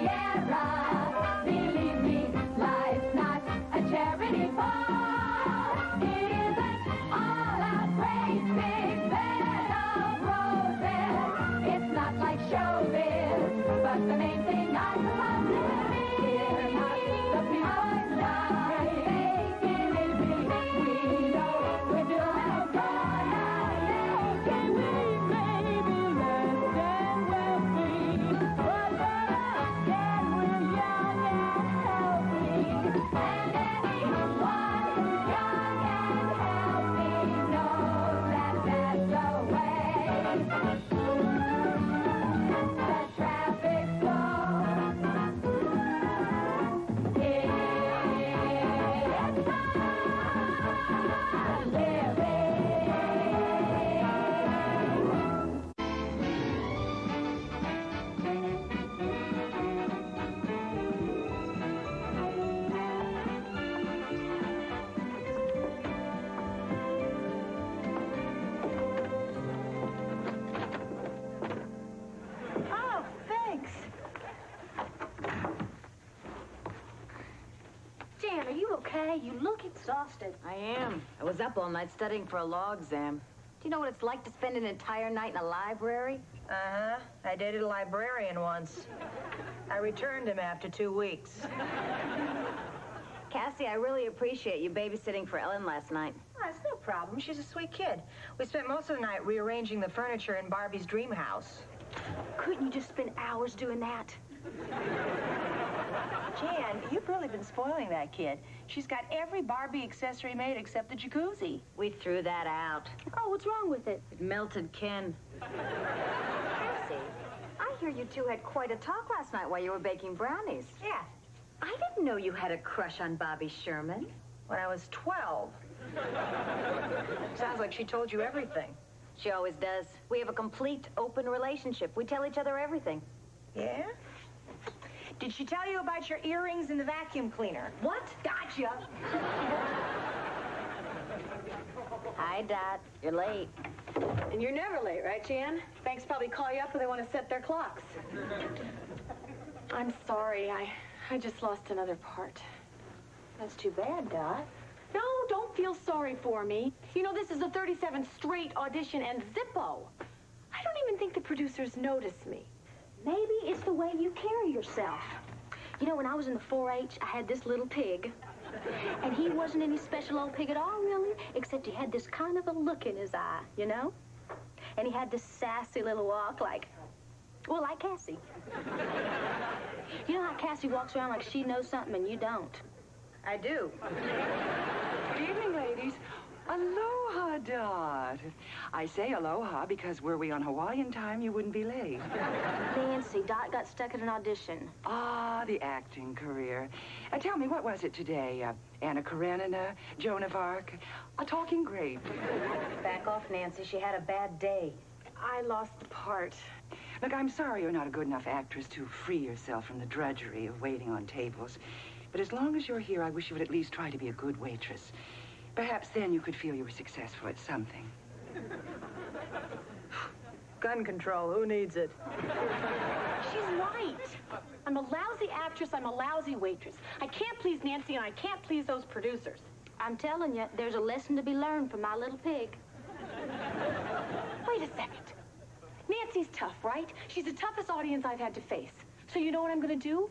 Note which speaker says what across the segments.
Speaker 1: Riviera. Believe me, life's not a charity ball. It isn't all a great big bed of roses. It's not like showbiz, but the main thing I suppose is not the people's lives. We know we're doing a God. Can we maybe less than wealthy? But then we're young and healthy. And anyone who's young and healthy knows that that's the way. The traffic flow. It's fun living.
Speaker 2: Oh, thanks. Jan, are you okay? You look exhausted.
Speaker 3: I am. I was up all night studying for a law exam. Do you know what it's like to spend an entire night in a library?
Speaker 4: Uh-huh. I dated a librarian once. I returned him after 2 weeks.
Speaker 3: Cassie, I really appreciate you babysitting for Ellen last night.
Speaker 4: Oh, it's no problem. She's a sweet kid. We spent most of the night rearranging the furniture in Barbie's dream house.
Speaker 2: Couldn't you just spend hours doing that?
Speaker 5: Jan, you've really been spoiling that kid. She's got every Barbie accessory made except the jacuzzi.
Speaker 3: We threw that out.
Speaker 2: Oh, what's wrong with it?
Speaker 3: It melted Ken. Cassie, I hear you two had quite a talk last night while you were baking brownies.
Speaker 4: Yeah,
Speaker 3: I didn't know you had a crush on Bobby Sherman.
Speaker 4: when I was 12. Sounds like she told you everything.
Speaker 3: She always does. We have a complete open relationship. We tell each other everything.
Speaker 4: Yeah? Did she tell you about your earrings in the vacuum cleaner?
Speaker 3: What? Gotcha. Hi, Dot. You're late.
Speaker 2: And you're never late, right, Jan? Banks probably call you up when they want to set their clocks. I'm sorry. I just lost another part.
Speaker 4: That's too bad, Dot.
Speaker 2: No, don't feel sorry for me. You know, this is the 37th straight audition and Zippo. I don't even think the producers notice me. Maybe it's the way you carry yourself. You know, when I was in the 4-H, I had this little pig. And he wasn't any special old pig at all, really, except he had this kind of a look in his eye, you know? And he had this sassy little walk like Cassie. You know how Cassie walks around like she knows something and you don't?
Speaker 4: I do.
Speaker 6: Good evening, ladies. Aloha, Dot. I say aloha because were we on Hawaiian time, you wouldn't be late.
Speaker 2: Nancy, Dot got stuck at an audition.
Speaker 6: Ah, the acting career. Tell me, what was it today? Anna Karenina, Joan of Arc, a talking grape.
Speaker 3: Back off, Nancy. She had a bad day.
Speaker 2: I lost the part.
Speaker 6: Look, I'm sorry you're not a good enough actress to free yourself from the drudgery of waiting on tables. But as long as you're here, I wish you would at least try to be a good waitress. Perhaps then you could feel you were successful at something.
Speaker 4: Gun control, who needs it?
Speaker 2: She's right. I'm a lousy actress. I'm a lousy waitress. I can't please Nancy, and I can't please those producers. I'm telling you, there's a lesson to be learned from my little pig. Wait a second. Nancy's tough, right? She's the toughest audience I've had to face. So you know what I'm going to do?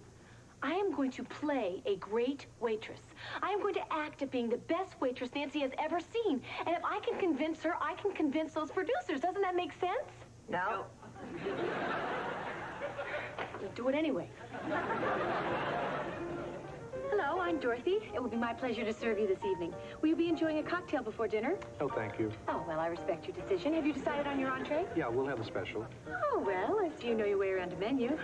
Speaker 2: I am going to play a great waitress. I am going to act at being the best waitress Nancy has ever seen. And if I can convince her, I can convince those producers. Doesn't that make sense?
Speaker 4: No.
Speaker 2: We'll do it anyway. Hello, I'm Dorothy. It will be my pleasure to serve you this evening. Will you be enjoying a cocktail before dinner?
Speaker 7: Oh, thank you.
Speaker 2: Oh, well, I respect your decision. Have you decided on your entree?
Speaker 7: Yeah, we'll have a special.
Speaker 2: Oh, well, if you know your way around a menu.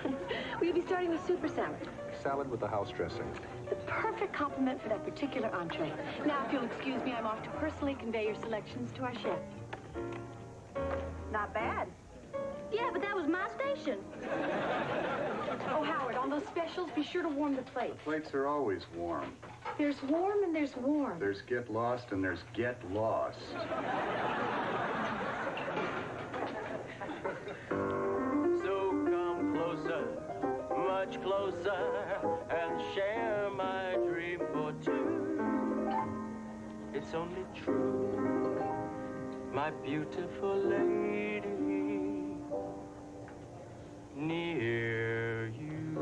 Speaker 2: We'll be starting with soup or salad.
Speaker 7: Salad with the house dressing.
Speaker 2: The perfect compliment for that particular entree. Now, if you'll excuse me, I'm off to personally convey your selections to our chef.
Speaker 4: Not bad.
Speaker 2: Yeah, but that was my station. Oh, Howard, on those specials, be sure to warm the plates.
Speaker 8: Plates are always warm.
Speaker 2: There's warm and there's warm.
Speaker 8: There's get lost and there's get lost.
Speaker 9: So come closer, much closer and share my dream for two. It's only true, my beautiful lady, near you,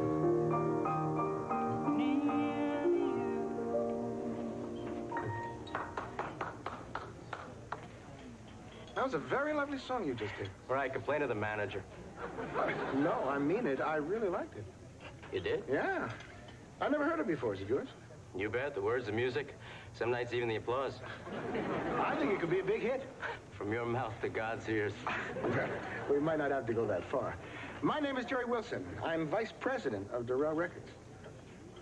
Speaker 9: near you.
Speaker 10: That was a very lovely song you just did.
Speaker 9: Right, complain to the manager.
Speaker 10: No, I mean it. I really liked it.
Speaker 9: You did?
Speaker 10: Yeah. I never heard it before. Is it yours?
Speaker 9: You bet. The words, the music, some nights even the applause.
Speaker 10: I think it could be a big hit.
Speaker 9: From your mouth to God's ears.
Speaker 10: We might not have to go that far. My name is Jerry Wilson. I'm vice president of Durrell Records.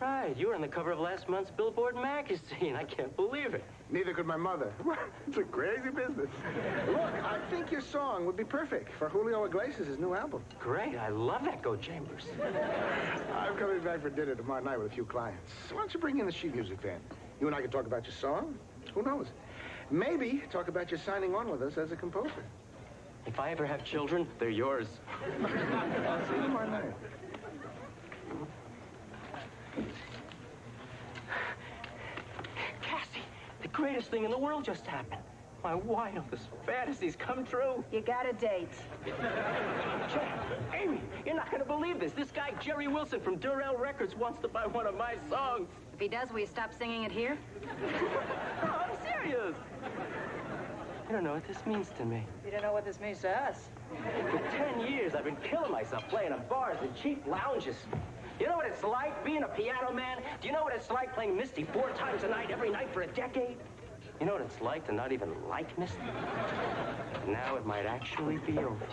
Speaker 9: Right, you were on the cover of last month's Billboard magazine. I can't believe it.
Speaker 10: Neither could my mother. It's a crazy business. Look, I think your song would be perfect for Julio Iglesias' new album.
Speaker 9: Great, I love Echo Chambers.
Speaker 10: I'm coming back for dinner tomorrow night with a few clients. Why don't you bring in the sheet music band? You and I can talk about your song. Who knows? Maybe talk about your signing on with us as a composer.
Speaker 9: If I ever have children, they're yours.
Speaker 10: I'll see you tomorrow night.
Speaker 9: Cassie, the greatest thing in the world just happened. My wildest fantasies come true.
Speaker 5: You got a date.
Speaker 9: Amy, you're not going to believe this. This guy, Jerry Wilson from Durrell Records, wants to buy one of my songs.
Speaker 3: If he does, will you stop singing it here?
Speaker 9: No, I'm serious. You don't know what this means to me.
Speaker 5: You don't know what this means to us.
Speaker 9: For 10 years, I've been killing myself playing in bars and cheap lounges. You know what it's like being a piano man? Do you know what it's like playing Misty 4 times a night, every night for a decade? You know what it's like to not even like Misty? Now it might actually be over.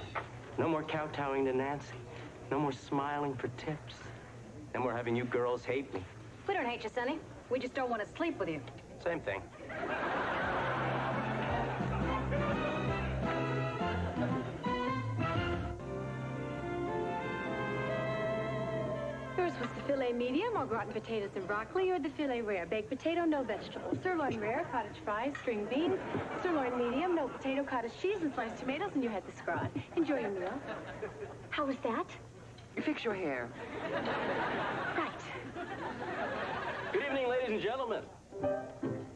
Speaker 9: No more kowtowing to Nancy. No more smiling for tips. No more having you girls hate me.
Speaker 3: We don't hate you, Sonny. We just don't want to sleep with you.
Speaker 9: Same thing.
Speaker 2: Yours was the filet medium, or gratin potatoes and broccoli, or the filet rare. Baked potato, no vegetables. Sirloin rare, cottage fries, string beans. Sirloin medium, no potato, cottage cheese, and sliced tomatoes, and you had the scrod. Enjoy your meal. How was that?
Speaker 6: You fix your hair.
Speaker 2: Right.
Speaker 9: Good evening, ladies and gentlemen.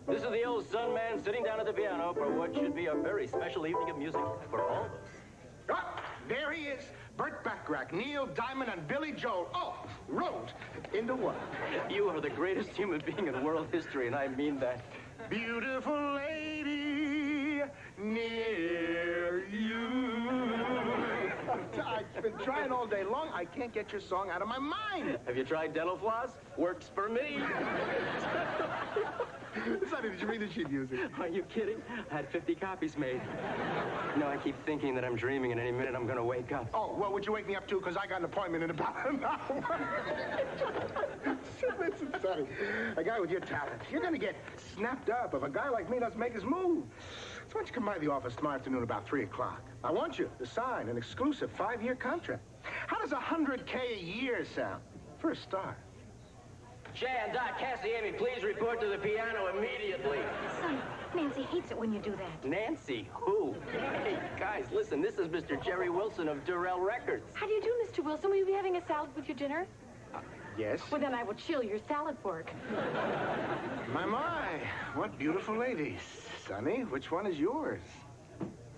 Speaker 9: This is the old Sun Man sitting down at the piano for what should be a very special evening of music for all of us.
Speaker 10: Ah, there he is. Burt Bacharach, Neil Diamond, and Billy Joel. Oh, wrote into one.
Speaker 9: You are the greatest human being in world history, and I mean that.
Speaker 10: Beautiful lady, near you. I've been trying all day long. I can't get your song out of my mind.
Speaker 9: Have you tried dental floss? Works for me.
Speaker 10: Sonny, did you read the sheet music?
Speaker 9: Are you kidding? I had 50 copies made. You know, I keep thinking that I'm dreaming, and any minute I'm going to wake up.
Speaker 10: Oh, well, would you wake me up, too? Because I got an appointment in about an hour. Listen, Sonny, a guy with your talent, you're going to get snapped up if a guy like me doesn't make his move. So why don't you come by the office tomorrow afternoon about 3 o'clock? I want you to sign an exclusive 5-year contract. How does $100K a year sound? For a start.
Speaker 9: Jan, Doc, Cassie, Amy, please report to the piano immediately.
Speaker 3: Sonny, Nancy hates it when you do that.
Speaker 9: Nancy, who? Hey, guys, listen, this is Mr. Jerry Wilson of Durrell Records.
Speaker 2: How do you do, Mr. Wilson? Will you be having a salad with your dinner?
Speaker 10: Yes?
Speaker 2: Well, then I will chill your salad fork.
Speaker 10: My, what beautiful ladies. Sonny, which one is yours?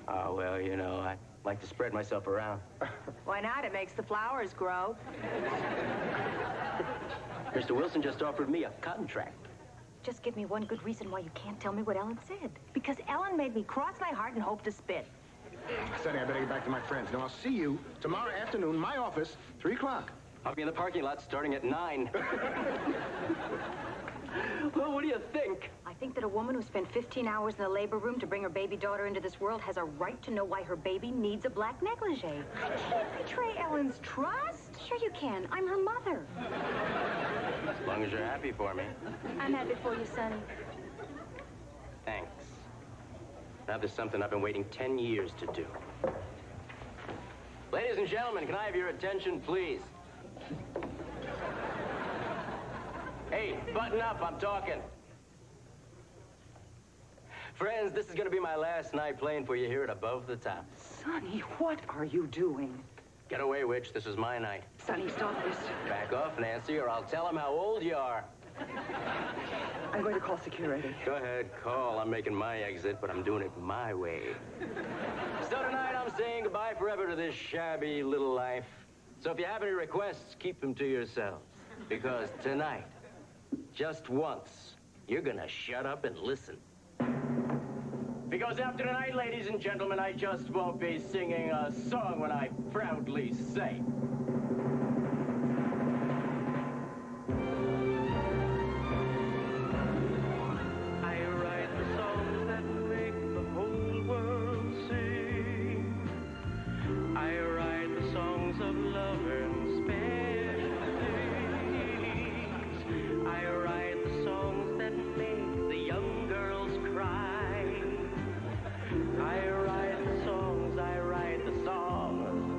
Speaker 9: Oh, well, you know, I like to spread myself around.
Speaker 5: Why not? It makes the flowers grow.
Speaker 9: Mr. Wilson just offered me a contract.
Speaker 3: Just give me one good reason why you can't tell me what Ellen said.
Speaker 5: Because Ellen made me cross my heart and hope to spit.
Speaker 10: Sonny, I better get back to my friends. Now, I'll see you tomorrow afternoon, my office, 3 o'clock.
Speaker 9: I'll be in the parking lot starting at 9. Well, what do you think?
Speaker 3: I think that a woman who spent 15 hours in the labor room to bring her baby daughter into this world has a right to know why her baby needs a black negligee.
Speaker 5: I can't betray Ellen's trust.
Speaker 3: Sure you can. I'm her mother.
Speaker 9: As long as you're happy for me.
Speaker 2: I'm happy for you, Sonny.
Speaker 9: Thanks. Now there's something I've been waiting 10 years to do. Ladies and gentlemen, can I have your attention, please? Hey, button up, I'm talking. Friends, this is going to be my last night playing for you here at Above the Top.
Speaker 6: Sonny, what are you doing?
Speaker 9: Get away, witch. This is my night.
Speaker 6: Sonny, stop this.
Speaker 9: Back off, Nancy, or I'll tell him how old you are.
Speaker 6: I'm going to call security.
Speaker 9: Go ahead, call. I'm making my exit, but I'm doing it my way. So tonight, I'm saying goodbye forever to this shabby little life. So if you have any requests, keep them to yourselves. Because tonight, just once, you're gonna shut up and listen. Because after tonight, ladies and gentlemen, I just won't be singing a song when I proudly say.
Speaker 11: I write the songs that make the whole world sing. I write the songs of love and special things. I write the songs that make the young girls cry. I write the songs, I write the songs.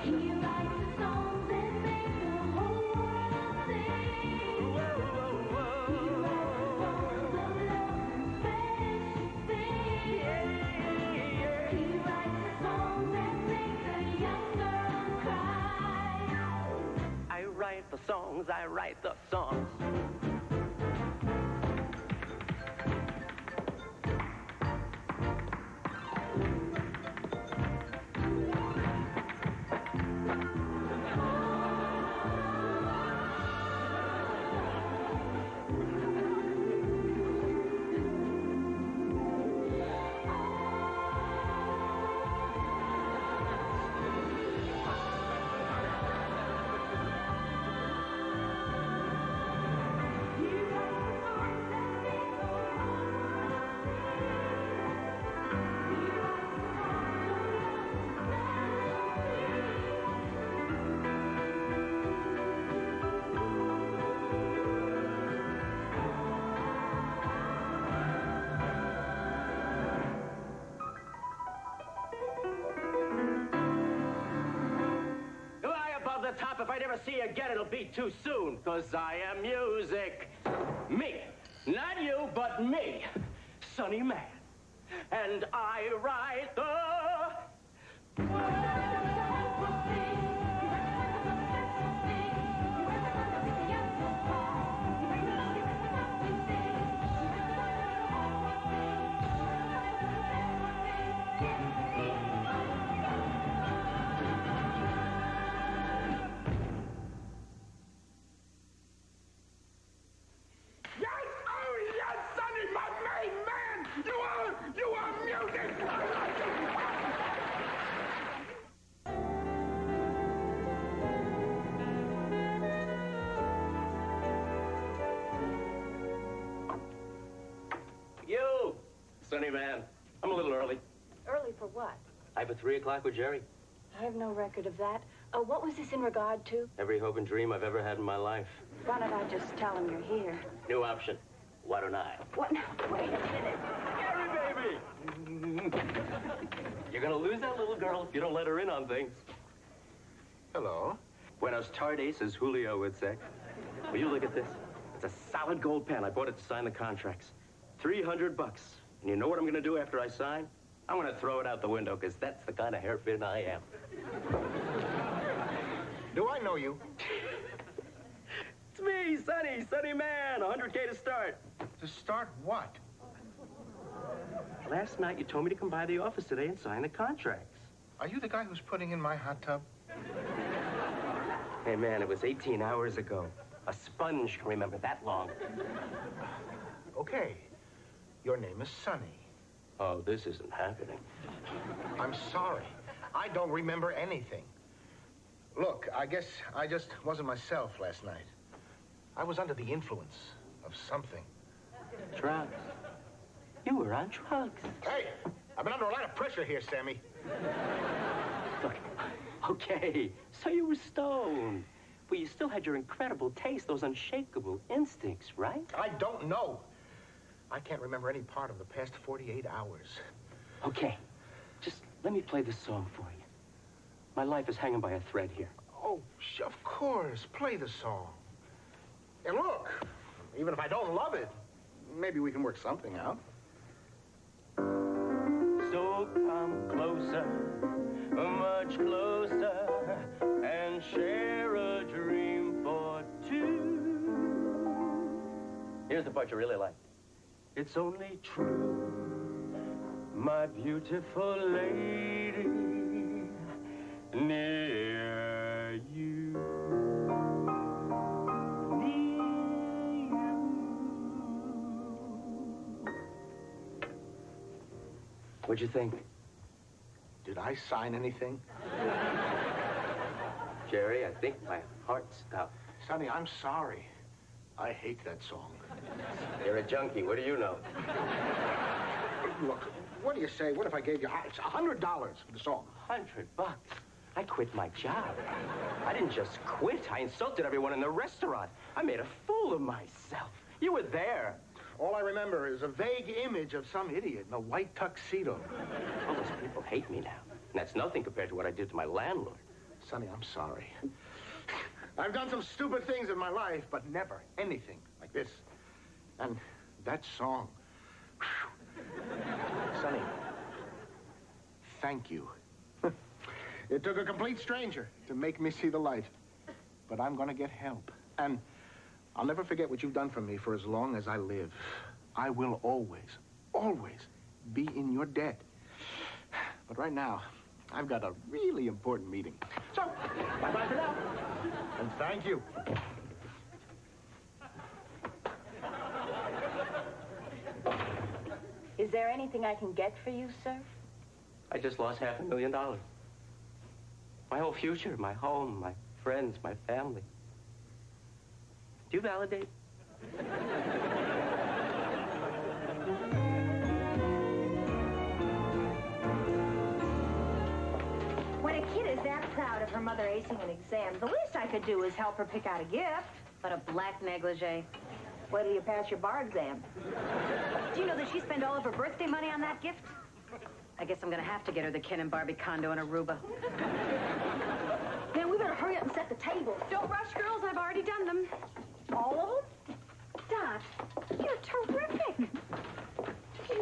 Speaker 1: He writes the songs that make the whole world sing.
Speaker 11: Whoa, whoa, whoa.
Speaker 1: He writes the songs of love and special things. He writes the songs that make the young girls cry.
Speaker 11: I write the songs, I write the songs.
Speaker 9: Top, if I never see you again, it'll be too soon, 'cause I am music. Me. Not you, but me. Sonny Man. And I write the... You, Sonny Man. I'm a little early.
Speaker 2: Early for what?
Speaker 9: I have a 3 o'clock with Jerry.
Speaker 2: I have no record of that. What was this in regard to?
Speaker 9: Every hope and dream I've ever had in my life.
Speaker 2: Why don't I just tell him you're here?
Speaker 9: New option. Why don't I?
Speaker 2: What? Now, wait a minute.
Speaker 9: Gary, baby! You're gonna lose that little girl if you don't let her in on things.
Speaker 10: Hello.
Speaker 9: Buenos tardes, as Julio would say. Will you look at this? It's a solid gold pen. I bought it to sign the contracts. $300. And you know what I'm gonna do after I sign? I'm gonna throw it out the window, because that's the kind of hairpin I am.
Speaker 10: Do I know you?
Speaker 9: It's me, Sonny Man. 100K to start.
Speaker 10: To start what?
Speaker 9: Last night, you told me to come by the office today and sign the contracts.
Speaker 10: Are you the guy who's putting in my hot tub?
Speaker 9: Hey, man, it was 18 hours ago. A sponge can remember that long.
Speaker 10: Okay. Your name is Sonny.
Speaker 9: Oh, this isn't happening.
Speaker 10: I'm sorry. I don't remember anything. Look, I guess I just wasn't myself last night. I was under the influence of something.
Speaker 9: Drugs. You were on drugs.
Speaker 10: Hey, I've been under a lot of pressure here, Sammy.
Speaker 9: Look, okay, so you were stoned. But you still had your incredible taste, those unshakable instincts, right?
Speaker 10: I don't know. I can't remember any part of the past 48 hours.
Speaker 9: Okay, just let me play this song for you. My life is hanging by a thread here.
Speaker 10: Oh, of course. Play the song. And look, even if I don't love it, maybe we can work something out.
Speaker 9: So come closer, part you really liked? It's only true, my beautiful lady, near you. Near you. What'd you think?
Speaker 10: Did I sign anything?
Speaker 9: Jerry, I think my heart stopped.
Speaker 10: Sonny, I'm sorry. I hate that song.
Speaker 9: You're a junkie. What do you know?
Speaker 10: Look, what do you say? What if I gave you it's $100 for the song?
Speaker 9: $100? I quit my job. I didn't just quit. I insulted everyone in the restaurant. I made a fool of myself. You were there.
Speaker 10: All I remember is a vague image of some idiot in a white tuxedo.
Speaker 9: All those people hate me now. And that's nothing compared to what I did to my landlord.
Speaker 10: Sonny, I'm sorry. I've done some stupid things in my life, but never anything like this. And that song. Sonny, thank you. It took a complete stranger to make me see the light. But I'm gonna get help. And I'll never forget what you've done for me for as long as I live. I will always, always be in your debt. But right now, I've got a really important meeting. So, bye-bye for now. And thank you.
Speaker 5: Is there anything I can get for you, sir?
Speaker 9: I just lost $500,000. My whole future, my home, my friends, my family. Do you validate?
Speaker 4: When a kid is that proud of her mother acing an exam, the least I could do is help her pick out a gift.
Speaker 3: But a black negligee.
Speaker 4: Wait till you pass your bar exam.
Speaker 3: Do you know that she spent all of her birthday money on that gift? I guess I'm gonna have to get her the Ken and Barbie condo in Aruba.
Speaker 2: Now, we better hurry up and set the table. Don't rush, girls. I've already done them.
Speaker 4: All of them?
Speaker 2: Dot, you're terrific.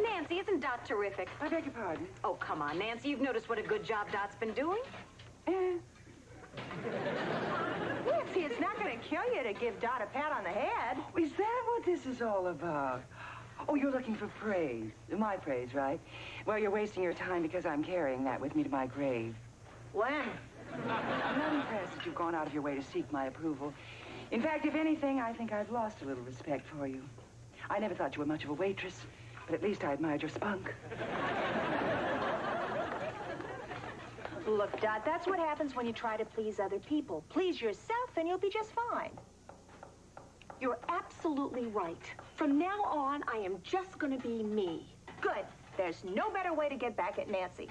Speaker 3: Nancy, isn't Dot terrific?
Speaker 6: I beg your pardon?
Speaker 3: Oh, come on, Nancy. You've noticed what a good job Dot's been doing?
Speaker 4: Nancy, it's not going to kill you to give Dot a pat on the head.
Speaker 6: Is that what this is all about? Oh, you're looking for praise. My praise, right? Well, you're wasting your time because I'm carrying that with me to my grave.
Speaker 4: When?
Speaker 6: I'm not impressed that you've gone out of your way to seek my approval. In fact, if anything, I think I've lost a little respect for you. I never thought you were much of a waitress, but at least I admired your spunk.
Speaker 4: Look, Dot, that's what happens when you try to please other people. Please yourself and you'll be just fine.
Speaker 2: You're absolutely right. From now on, I am just going to be me.
Speaker 4: Good. There's no better way to get back at Nancy.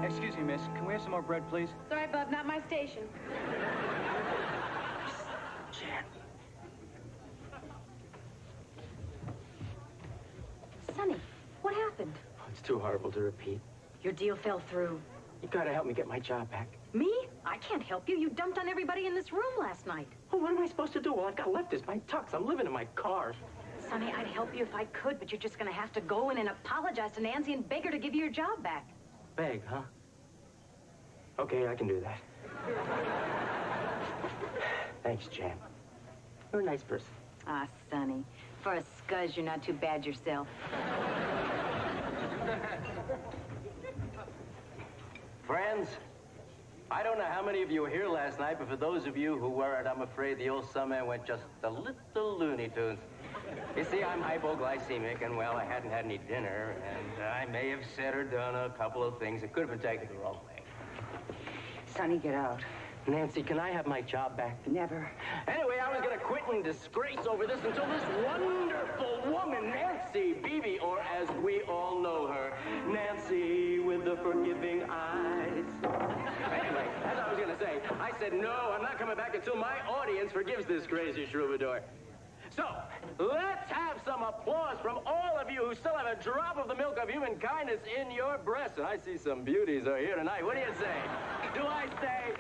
Speaker 12: Excuse me, miss. Can we have some more bread, please?
Speaker 2: Sorry, bub, not my station.
Speaker 9: Jan.
Speaker 2: Sonny, what happened?
Speaker 9: It's too horrible to repeat.
Speaker 3: Your deal fell through.
Speaker 9: You gotta help me get my job back.
Speaker 3: Me? I can't help you. You dumped on everybody in this room last night.
Speaker 9: Well, what am I supposed to do? All I've got left is my tux. I'm living in my car.
Speaker 3: Sonny, I'd help you if I could, but you're just gonna have to go in and apologize to Nancy and beg her to give you your job back.
Speaker 9: Beg, huh? Okay, I can do that. Thanks, Jan. You're a nice person.
Speaker 3: Ah, Sonny. For a scuzz, you're not too bad yourself.
Speaker 9: Friends, I don't know how many of you were here last night, but for those of you who weren't, I'm afraid the old summer went just a little Looney Tunes. You see, I'm hypoglycemic, and, well, I hadn't had any dinner, and I may have said or done a couple of things that could have been taken the wrong way.
Speaker 6: Sonny, get out.
Speaker 9: Nancy, can I have my job back?
Speaker 6: Never.
Speaker 9: Anyway, I was going to quit in disgrace over this until this wonderful woman, Nancy Beebe, or as we all know her, Nancy with the forgiving eyes. Anyway, as I was going to say, I said, no, I'm not coming back until my audience forgives this crazy troubadour. So, let's have some applause from all of you who still have a drop of the milk of human kindness in your breasts. And I see some beauties are here tonight. What do you say? Do I say?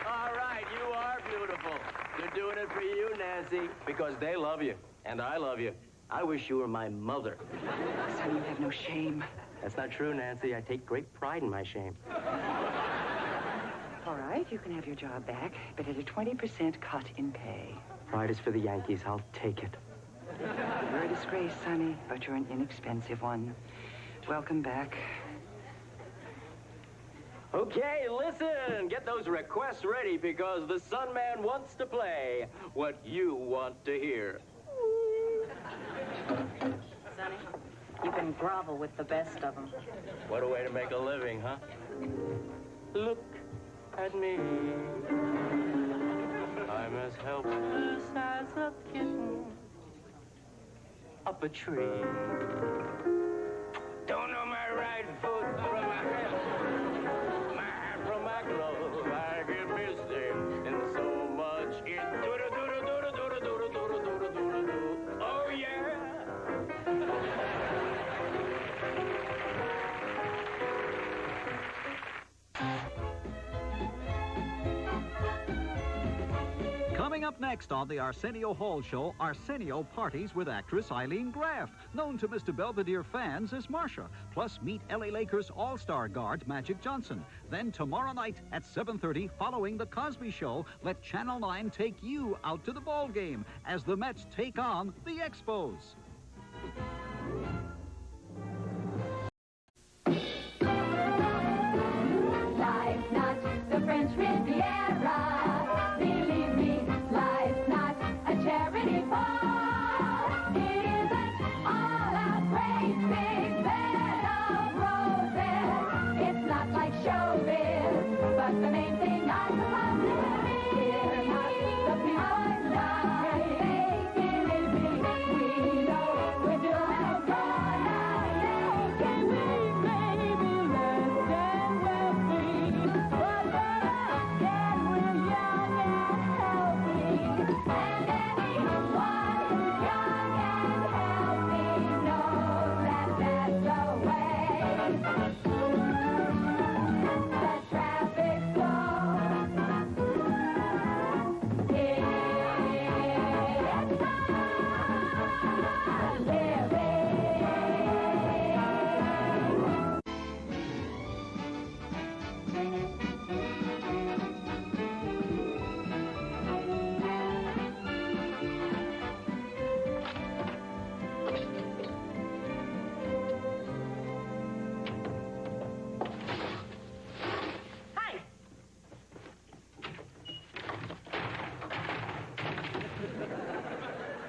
Speaker 9: All right, you are beautiful. They're doing it for you, Nancy, because they love you, and I love you. I wish you were my mother.
Speaker 6: Sonny, you have no shame.
Speaker 9: That's not true, Nancy. I take great pride in my shame.
Speaker 6: All right, you can have your job back, but at a 20% cut in pay.
Speaker 9: Pride is for the Yankees. I'll take it.
Speaker 6: You're a disgrace, Sonny, but you're an inexpensive one. Welcome back.
Speaker 9: Okay, listen. Get those requests ready because the Sun Man wants to play what you want to hear.
Speaker 3: Sonny, you can grovel with the best of them.
Speaker 9: What a way to make a living, huh? Look at me. I'm as helpless as a kitten up a tree. Don't know my right foot from my head, my hat from my glove. I get misty and so much it do-do-do-do-do-do-do-do-do-do-do-do-do. Oh yeah.
Speaker 13: Coming up next on the Arsenio Hall Show, Arsenio parties with actress Eileen Graff, known to Mr. Belvedere fans as Marcia. Plus, meet LA Lakers all-star guard Magic Johnson. Then tomorrow night at 7:30, following The Cosby Show, let Channel 9 take you out to the ball game as the Mets take on the Expos.
Speaker 1: Life's not the French Riviera. Believe me, life's not a charity ball. It isn't all a great big bed of roses. It's not like showbiz, but the main thing I love is we're not the people that believe me. We know we're doing good now. Can we maybe less than wealthy? But again, we're young and healthy. And anyone who's young and healthy knows that that's the way. The traffic flow. It's not living.
Speaker 5: Hi.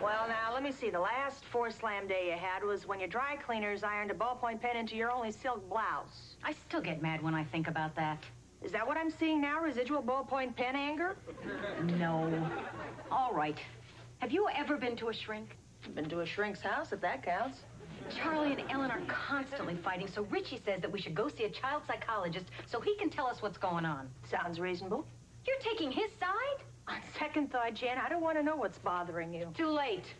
Speaker 5: Well, now, let me see. The last 4-slam day you had was when your dry cleaners ironed a ballpoint pen into your only silk blouse.
Speaker 3: I still get mad when I think about that.
Speaker 5: Is that what I'm seeing now, residual ballpoint pen anger?
Speaker 3: No. All right. Have you ever been to a shrink?
Speaker 5: I've been to a shrink's house, if that counts.
Speaker 3: Charlie and Ellen are constantly fighting, so Richie says that we should go see a child psychologist so he can tell us what's going on.
Speaker 5: Sounds reasonable.
Speaker 3: You're taking his side?
Speaker 5: On second thought, Jan, I don't want to know what's bothering you.
Speaker 3: Too late.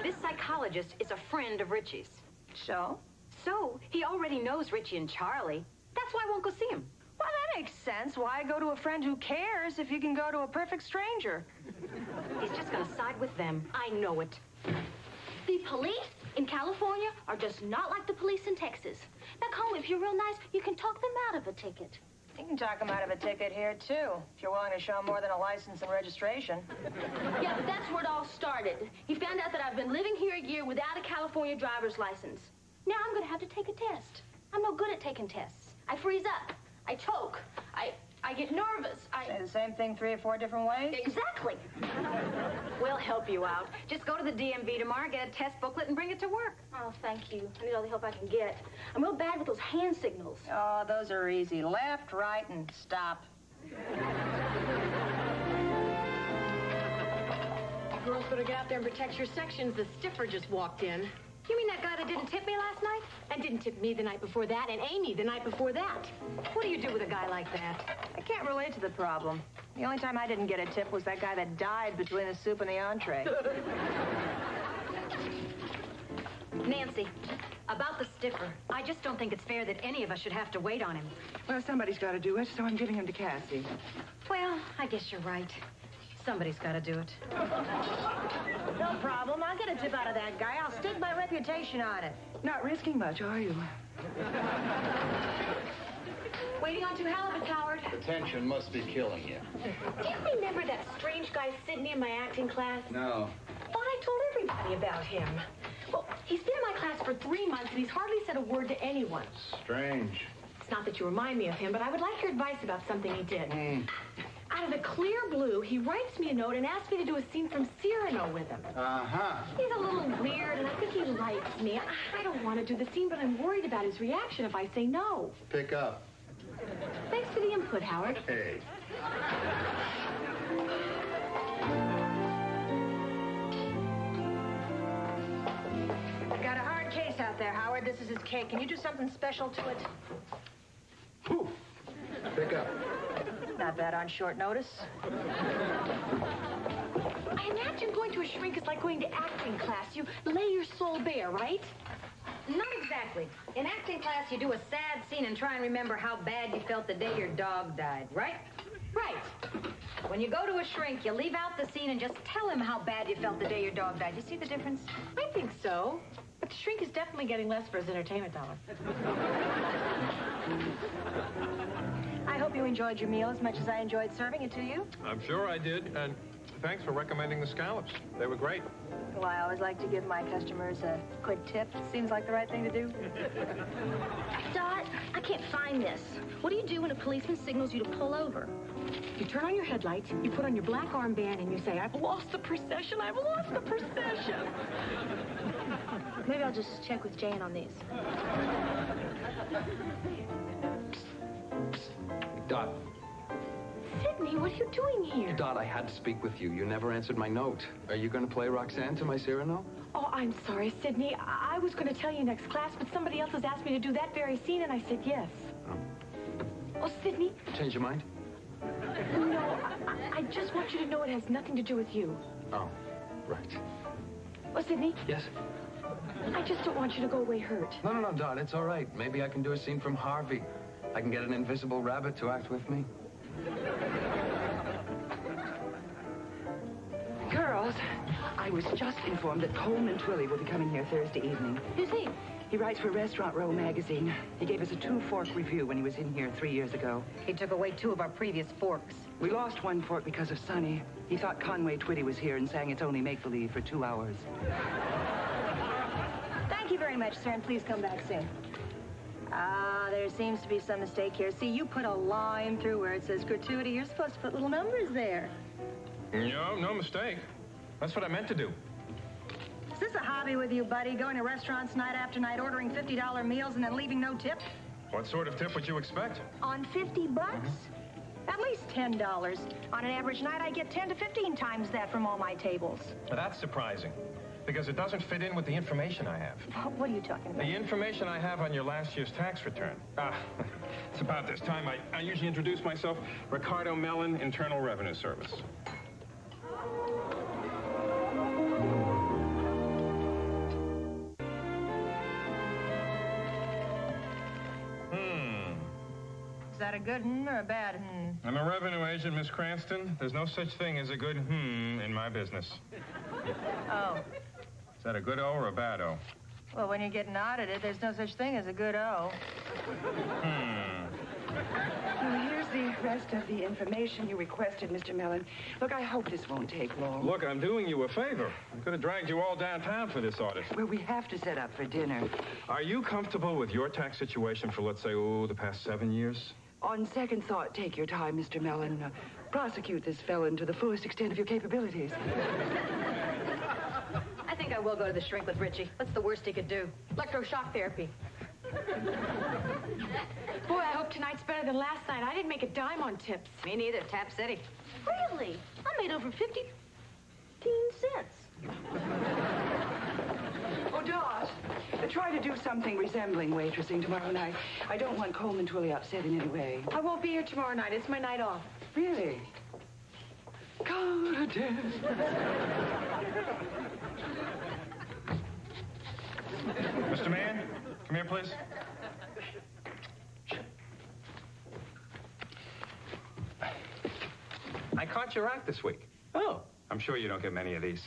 Speaker 3: This psychologist is a friend of Richie's.
Speaker 5: So?
Speaker 3: So, he already knows Richie and Charlie. That's why I won't go see him.
Speaker 5: Well, that makes sense. Why go to a friend who cares if you can go to a perfect stranger?
Speaker 3: He's just gonna side with them. I know it.
Speaker 2: The police in California are just not like the police in Texas. Back home, if you're real nice, you can talk them out of a ticket.
Speaker 5: You can talk him out of a ticket here, too, if you're willing to show more than a license and registration.
Speaker 2: Yeah, but that's where it all started. He found out that I've been living here a year without a California driver's license. Now I'm going to have to take a test. I'm no good at taking tests. I freeze up. I choke. I get nervous.
Speaker 5: Say the same thing 3 or 4 different ways?
Speaker 2: Exactly.
Speaker 3: We'll help you out. Just go to the DMV tomorrow, get a test booklet, and bring it to work.
Speaker 2: Oh, thank you. I need all the help I can get. I'm real bad with those hand signals.
Speaker 5: Oh, those are easy. Left, right, and stop.
Speaker 3: Girls better get out there and protect your sections. The stiffer just walked in. You mean that guy that didn't tip me last night? And didn't tip me the night before that, and Amy the night before that? What do you do with a guy like that?
Speaker 5: I can't relate to the problem. The only time I didn't get a tip was that guy that died between the soup and the entree.
Speaker 3: Nancy, about the stiffer, I just don't think it's fair that any of us should have to wait on him.
Speaker 6: Well, somebody's got to do it, so I'm giving him to Cassie.
Speaker 3: Well, I guess you're right. Somebody's got to do it.
Speaker 5: No problem. I'll get a tip out of that guy. I'll stake my reputation on it.
Speaker 6: Not risking much, are you?
Speaker 2: Waiting on 2 halibuts, Howard.
Speaker 8: The tension must be killing you.
Speaker 2: Do you remember that strange guy Sidney in my acting class?
Speaker 8: No.
Speaker 2: Thought I told everybody about him. Well, he's been in my class for 3 months, and he's hardly said a word to anyone.
Speaker 8: Strange.
Speaker 2: It's not that you remind me of him, but I would like your advice about something he did. Out of the clear blue, he writes me a note and asks me to do a scene from Cyrano with him.
Speaker 8: Uh-huh.
Speaker 2: He's a little weird, and I think he likes me. I don't want to do the scene, but I'm worried about his reaction if I say no.
Speaker 8: Pick up.
Speaker 2: Thanks for the input, Howard.
Speaker 8: Hey.
Speaker 5: I've got a hard case out there, Howard. This is his cake. Can you do something special to it?
Speaker 8: Whew. Pick up.
Speaker 5: Not bad on short notice.
Speaker 2: I imagine going to a shrink is like going to acting class. You lay your soul bare, right?
Speaker 3: Not exactly. In acting class, you do a sad scene and try and remember how bad you felt the day your dog died, right? Right. When you go to a shrink, you leave out the scene and just tell him how bad you felt the day your dog died. You see the difference?
Speaker 2: I think so. But the shrink is definitely getting less for his entertainment dollar.
Speaker 5: I hope you enjoyed your meal as much as I enjoyed serving it to you.
Speaker 7: I'm sure I did, and thanks for recommending the scallops. They were great.
Speaker 5: Well, I always like to give my customers a quick tip. Seems like the right thing to do.
Speaker 2: Dot, I can't find this. What do you do when a policeman signals you to pull over? You turn on your headlights, you put on your black armband, and you say, I've lost the procession, I've lost the procession. Maybe I'll just check with Jan on these.
Speaker 14: Dot.
Speaker 2: Sidney, what are you doing here?
Speaker 14: Dot, I had to speak with you. You never answered my note. Are you going to play Roxanne to my Cyrano?
Speaker 2: Oh, I'm sorry, Sidney. I was going to tell you next class, but somebody else has asked me to do that very scene, and I said yes. Oh, Sidney.
Speaker 14: Change your mind?
Speaker 2: No, I just want you to know it has nothing to do with you.
Speaker 14: Oh, right.
Speaker 2: Oh, Sidney.
Speaker 14: Yes?
Speaker 2: I just don't want you to go away hurt.
Speaker 14: No, Dot, it's all right. Maybe I can do a scene from Harvey. I can get an invisible rabbit to act with me.
Speaker 6: Girls, I was just informed that Coleman Twilly will be coming here Thursday evening.
Speaker 2: Who's he?
Speaker 6: He writes for Restaurant Row magazine. He gave us a 2-fork review when he was in here 3 years ago.
Speaker 3: He took away 2 of our previous forks.
Speaker 6: We lost 1 fork because of Sonny. He thought Conway Twitty was here and sang It's Only Make-Believe for 2 hours.
Speaker 5: Thank you very much, sir, and please come back soon. Ah, there seems to be some mistake here. See, you put a line through where it says gratuity. You're supposed to put little numbers there.
Speaker 7: No mistake. That's what I meant to do.
Speaker 5: Is this a hobby with you, buddy? Going to restaurants night after night, ordering $50 meals, and then leaving no tip?
Speaker 7: What sort of tip would you expect?
Speaker 5: On 50 bucks? At least $10. On an average night, I get 10 to 15 times that from all my tables.
Speaker 7: Now, that's surprising, because it doesn't fit in with the information I have.
Speaker 5: What are you talking about?
Speaker 7: The information I have on your last year's tax return. It's about this time. I usually introduce myself. Ricardo Mellon, Internal Revenue Service.
Speaker 5: Is that a good or a bad
Speaker 7: I'm a revenue agent, Miss Cranston. There's no such thing as a good in my business.
Speaker 5: Oh.
Speaker 7: Is that a good O or a bad O?
Speaker 5: Well, when you're getting audited, there's no such thing as a good O.
Speaker 6: Well, here's the rest of the information you requested, Mr. Mellon. Look, I hope this won't take long.
Speaker 7: Look, I'm doing you a favor. I could have dragged you all downtown for this audit.
Speaker 6: Well, we have to set up for dinner.
Speaker 7: Are you comfortable with your tax situation for, let's say, the past 7 years?
Speaker 6: On second thought, take your time, Mr. Mellon. Prosecute this felon to the fullest extent of your capabilities.
Speaker 3: I think I will go to the shrink with Richie. What's the worst he could do? Electroshock therapy.
Speaker 2: Boy, I hope tonight's better than last night. I didn't make a dime on tips.
Speaker 3: Me neither, Tap City.
Speaker 2: Really? I made over 15 cents.
Speaker 6: Oh, Dot, try to do something resembling waitressing tomorrow night. I don't want Coleman Twilly upset in any way.
Speaker 2: I won't be here tomorrow night. It's my night off.
Speaker 6: Really? God,
Speaker 7: Mr. Mann, come here, please. I caught your act this week.
Speaker 9: Oh.
Speaker 7: I'm sure you don't get many of these.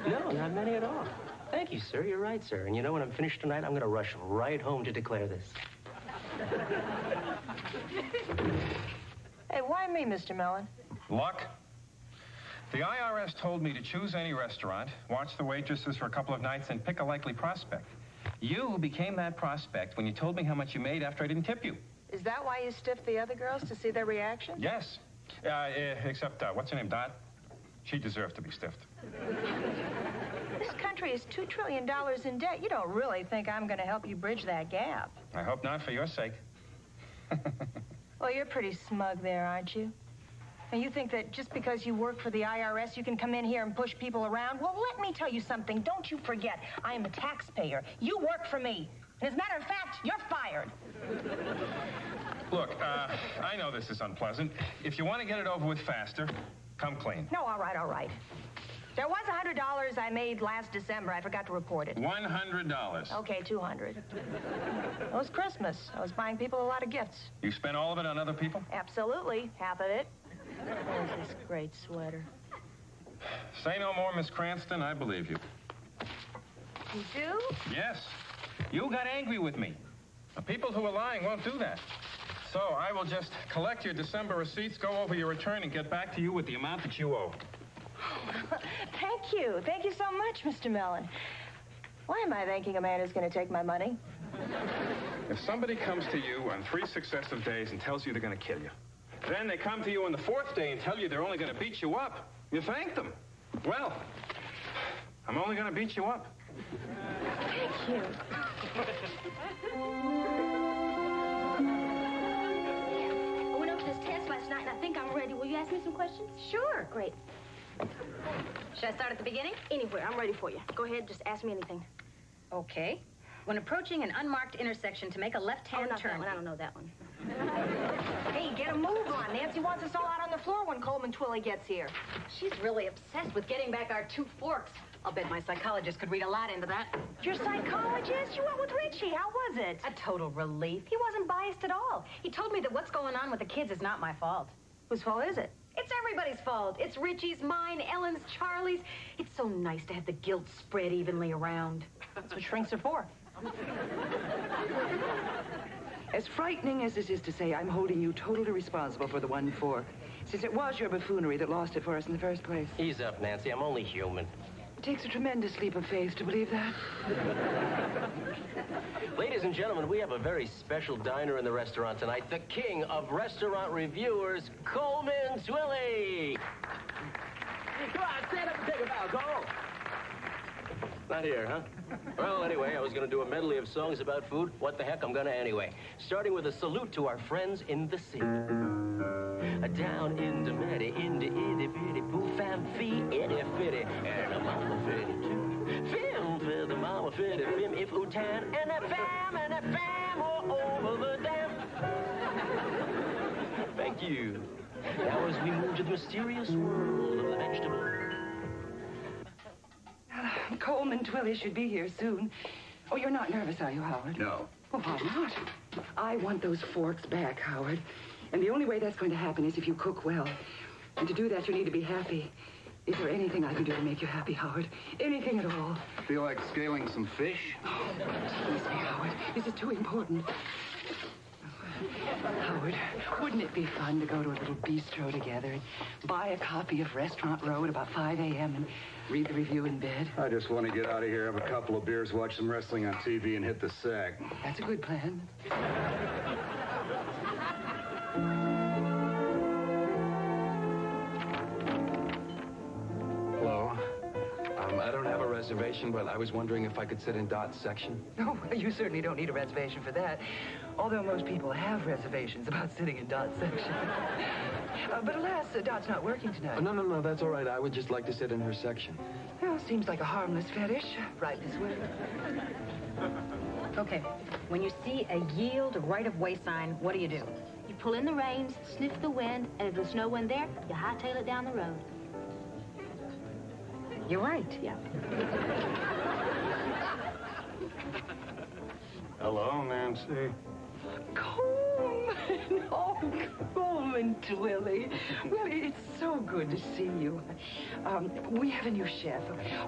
Speaker 9: No, not many at all. Thank you, sir. You're right, sir. And you know, when I'm finished tonight, I'm going to rush right home to declare this.
Speaker 5: Hey, why me, Mr. Mellon?
Speaker 7: Luck? The IRS told me to choose any restaurant, watch the waitresses for a couple of nights, and pick a likely prospect. You became that prospect when you told me how much you made after I didn't tip you.
Speaker 5: Is that why you stiffed the other girls, to see their reaction?
Speaker 7: Yes. Except, what's her name, Dot? She deserved to be stiffed.
Speaker 5: This country is $2 trillion in debt. You don't really think I'm going to help you bridge that gap.
Speaker 7: I hope not, for your sake.
Speaker 5: Well, you're pretty smug there, aren't you? And you think that just because you work for the IRS, you can come in here and push people around? Well, let me tell you something. Don't you forget, I am a taxpayer. You work for me. And as a matter of fact, you're fired.
Speaker 7: Look, I know this is unpleasant. If you want to get it over with faster, come clean.
Speaker 5: No, all right, all right. There was $100 I made last December. I forgot to report it.
Speaker 7: $100.
Speaker 5: Okay, $200. It was Christmas. I was buying people a lot of gifts.
Speaker 7: You spent all of it on other people?
Speaker 5: Absolutely, half of it. There's this great sweater.
Speaker 7: Say no more, Miss Cranston. I believe you.
Speaker 5: You do?
Speaker 7: Yes. You got angry with me. The people who are lying won't do that. So I will just collect your December receipts, go over your return, and get back to you with the amount that you owe.
Speaker 5: Thank you. Thank you so much, Mr. Mellon. Why am I thanking a man who's going to take my money?
Speaker 7: If somebody comes to you on 3 successive days and tells you they're going to kill you, then they come to you on the 4th day and tell you they're only going to beat you up, you thank them. Well, I'm only going to beat you up.
Speaker 5: Thank you.
Speaker 2: I went over this test last night, and I think I'm ready. Will you ask me some questions?
Speaker 3: Sure.
Speaker 2: Great.
Speaker 3: Should I start at the beginning?
Speaker 2: Anywhere. I'm ready for you. Go ahead. Just ask me anything.
Speaker 3: Okay. When approaching an unmarked intersection to make a left-hand
Speaker 2: not
Speaker 3: turn...
Speaker 2: that one. I don't know that one.
Speaker 5: Hey, get a move on. Nancy wants us all out on the floor when Coleman Twilley gets here.
Speaker 3: She's really obsessed with getting back our 2 forks. I'll bet my psychologist could read a lot into that.
Speaker 5: Your psychologist? You went with Richie. How was it?
Speaker 3: A total relief. He wasn't biased at all. He told me that what's going on with the kids is not my fault.
Speaker 5: Whose fault is it?
Speaker 3: It's everybody's fault. It's Richie's, mine, Ellen's, Charlie's. It's so nice to have the guilt spread evenly around.
Speaker 5: That's what shrinks are for.
Speaker 6: As frightening as this is to say, I'm holding you totally responsible for the 1 fork, since it was your buffoonery that lost it for us in the first place.
Speaker 9: Ease up, Nancy. I'm only human.
Speaker 6: It takes a tremendous leap of faith to believe that.
Speaker 9: Ladies and gentlemen, we have a very special diner in the restaurant tonight, the king of restaurant reviewers, Coleman Twilley. Come on, stand up and take a bow, Cole. Not here, huh? Well, anyway, I was going to do a medley of songs about food. What the heck, I'm going to anyway. Starting with a salute to our friends in the city. Down in the Matty, in the itty bitty poo fam fee, itty fitty, and a mama fitty too. Film for the mama fitty, film if utan, and a fam all over the dam. Thank you. Now as we move to the mysterious world of the vegetable.
Speaker 6: Coleman Twilley should be here soon. Oh, you're not nervous, are you, Howard?
Speaker 8: No.
Speaker 6: Oh, why not? I want those forks back, Howard. And the only way that's going to happen is if you cook well. And to do that, you need to be happy. Is there anything I can do to make you happy, Howard? Anything at all?
Speaker 8: Feel like scaling some fish?
Speaker 6: Oh, tease me, Howard. This is too important. Howard, wouldn't it be fun to go to a little bistro together and buy a copy of Restaurant Row at about 5 a.m. and read the review in bed?
Speaker 8: I just want to get out of here, have a couple of beers, watch some wrestling on TV, and hit the sack.
Speaker 6: That's a good plan.
Speaker 14: Hello. I don't have a reservation, but I was wondering if I could sit in Dot's section.
Speaker 6: No, you certainly don't need a reservation for that. Although most people have reservations about sitting in Dot's section. But alas, Dot's not working tonight.
Speaker 14: Oh, no, that's all right. I would just like to sit in her section.
Speaker 6: Well, seems like a harmless fetish. Right this way.
Speaker 3: Okay. When you see a yield right-of-way sign, what do?
Speaker 2: You pull in the reins, sniff the wind, and if there's no wind there, you hightail it down the road.
Speaker 3: You're right.
Speaker 2: Yeah.
Speaker 7: Hello, Nancy.
Speaker 6: Comb! Oh, Coleman Twilly. Well, it's so good to see you. We have a new chef.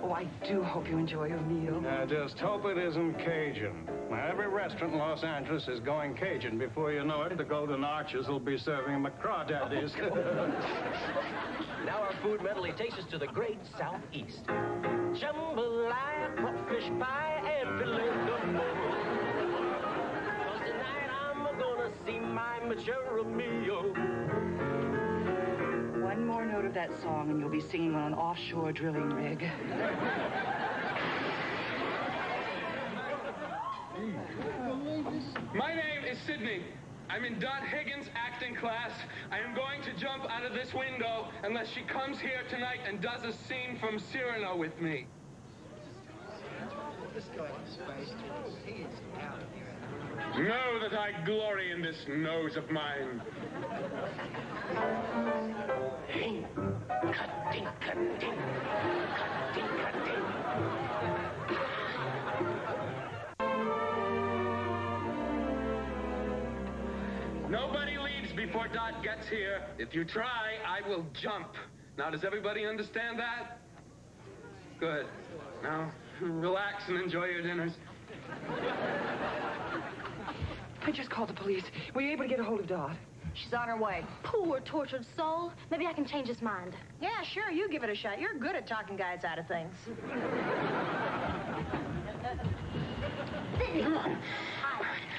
Speaker 6: Oh, I do hope you enjoy your meal.
Speaker 15: I just hope it isn't Cajun. Now, every restaurant in Los Angeles is going Cajun. Before you know it, the Golden Arches will be serving McCrawdaddies.
Speaker 9: Now our food medley takes us to the great Southeast. Jambalaya, crawfish pie, and filet gumbo. 'Cause tonight I'm gonna see my mature meal.
Speaker 6: One more note of that song and you'll be singing on an offshore drilling rig.
Speaker 16: My name is Sidney. I'm in Dot Higgins' acting class. I am going to jump out of this window unless she comes here tonight and does a scene from Cyrano with me. Know that I glory in this nose of mine. Nobody leaves before Dot gets here. If you try, I will jump. Now, does everybody understand that? Good. Now, relax and enjoy your dinners.
Speaker 6: I just called the police. Were you able to get a hold of Dot?
Speaker 2: She's on her way. Poor tortured soul. Maybe I can change his mind.
Speaker 5: Yeah, sure, you give it a shot. You're good at talking guys out of things.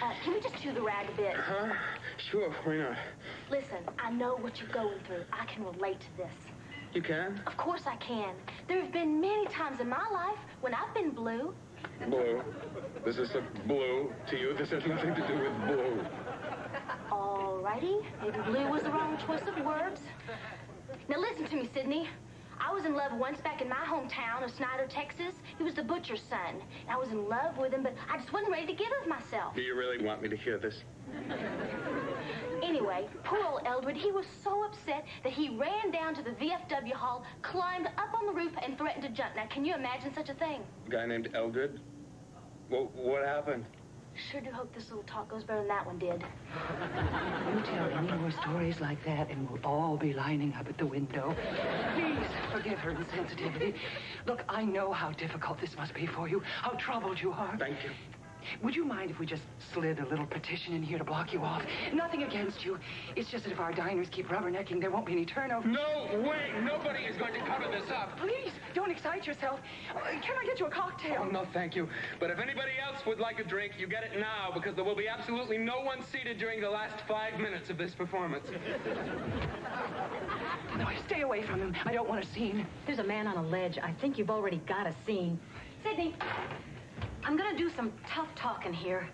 Speaker 2: Hi. Can we just chew the rag a bit?
Speaker 16: Huh? Sure, why not?
Speaker 2: Listen, I know what you're going through. I can relate to this.
Speaker 16: You can?
Speaker 2: Of course I can. There have been many times in my life when I've been blue.
Speaker 16: Blue. This is a blue to you. This has nothing to do with blue.
Speaker 2: Alrighty. Maybe blue was the wrong choice of words. Now listen to me, Sidney. I was in love once back in my hometown of Snyder, Texas. He was the butcher's son. And I was in love with him, but I just wasn't ready to give of myself.
Speaker 16: Do you really want me to hear this?
Speaker 2: Anyway, poor old Eldred, he was so upset that he ran down to the VFW hall, climbed up on the roof, and threatened to jump. Now, can you imagine such a thing?
Speaker 16: A guy named Eldred? Well, what happened?
Speaker 2: Sure do hope this little talk goes better than that one did.
Speaker 6: You tell any more stories like that and we'll all be lining up at the window. Please forgive her insensitivity. Look, I know how difficult this must be for you, how troubled you are.
Speaker 16: Thank you.
Speaker 6: Would you mind if we just slid a little petition in here to block you off? Nothing against you. It's just that if our diners keep rubbernecking, there won't be any turnover.
Speaker 16: No way! Nobody is going to cover this up.
Speaker 6: Please, don't excite yourself. Can I get you a cocktail?
Speaker 16: Oh, no, thank you. But if anybody else would like a drink, you get it now, because there will be absolutely no one seated during the last 5 minutes of this performance.
Speaker 6: No, stay away from him. I don't want a scene.
Speaker 3: There's a man on a ledge. I think you've already got a scene.
Speaker 2: Sidney, I'm gonna do some tough talking here.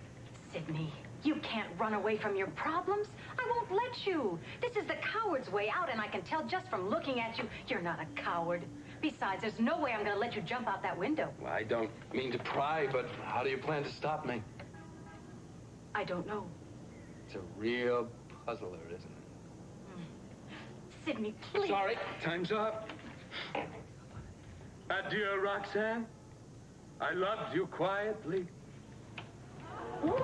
Speaker 2: Sidney, you can't run away from your problems.
Speaker 3: I won't let you. This is the coward's way out, and I can tell just from looking at you, you're not a coward. Besides, there's no way I'm going to let you jump out that window.
Speaker 14: Well, I don't mean to pry, but how do you plan to stop me?
Speaker 2: I don't know.
Speaker 14: It's a real puzzler, isn't it?
Speaker 2: Sidney, please.
Speaker 16: Sorry, time's up. Adieu, Roxanne. I loved you quietly.
Speaker 2: Cyrano!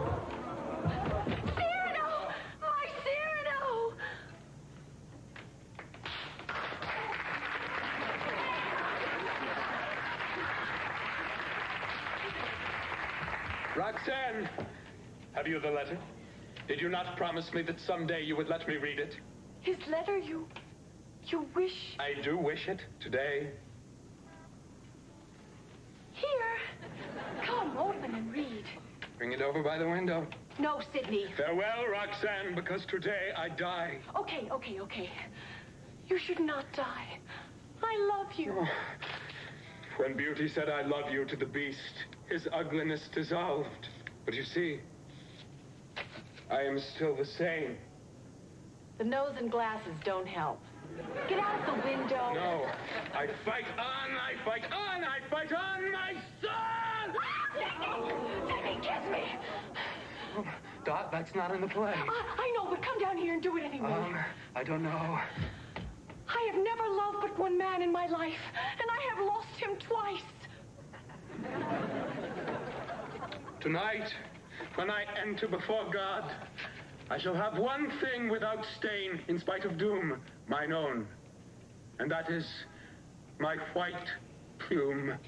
Speaker 2: My Cyrano!
Speaker 16: Roxanne, have you the letter? Did you not promise me that someday you would let me read it?
Speaker 4: His letter, you wish...
Speaker 16: I do wish it today.
Speaker 4: Here. Come, open and read.
Speaker 16: Bring it over by the window.
Speaker 4: No, Sidney.
Speaker 16: Farewell, Roxanne, because today I die.
Speaker 4: Okay. You should not die. I love you.
Speaker 16: Oh. When Beauty said I love you to the beast, his ugliness dissolved. But you see, I am still the same.
Speaker 4: The nose and glasses don't help. Get out the window.
Speaker 16: No, I fight on, I fight on, I fight on, my son!
Speaker 4: Sidney, kiss me.
Speaker 16: Oh, Dot, that's not in the play.
Speaker 4: I know, but come down here and do it anyway.
Speaker 16: I don't know.
Speaker 4: I have never loved but one man in my life, and I have lost him twice.
Speaker 16: Tonight, when I enter before God, I shall have one thing without stain, in spite of doom, mine own. And that is my white plume.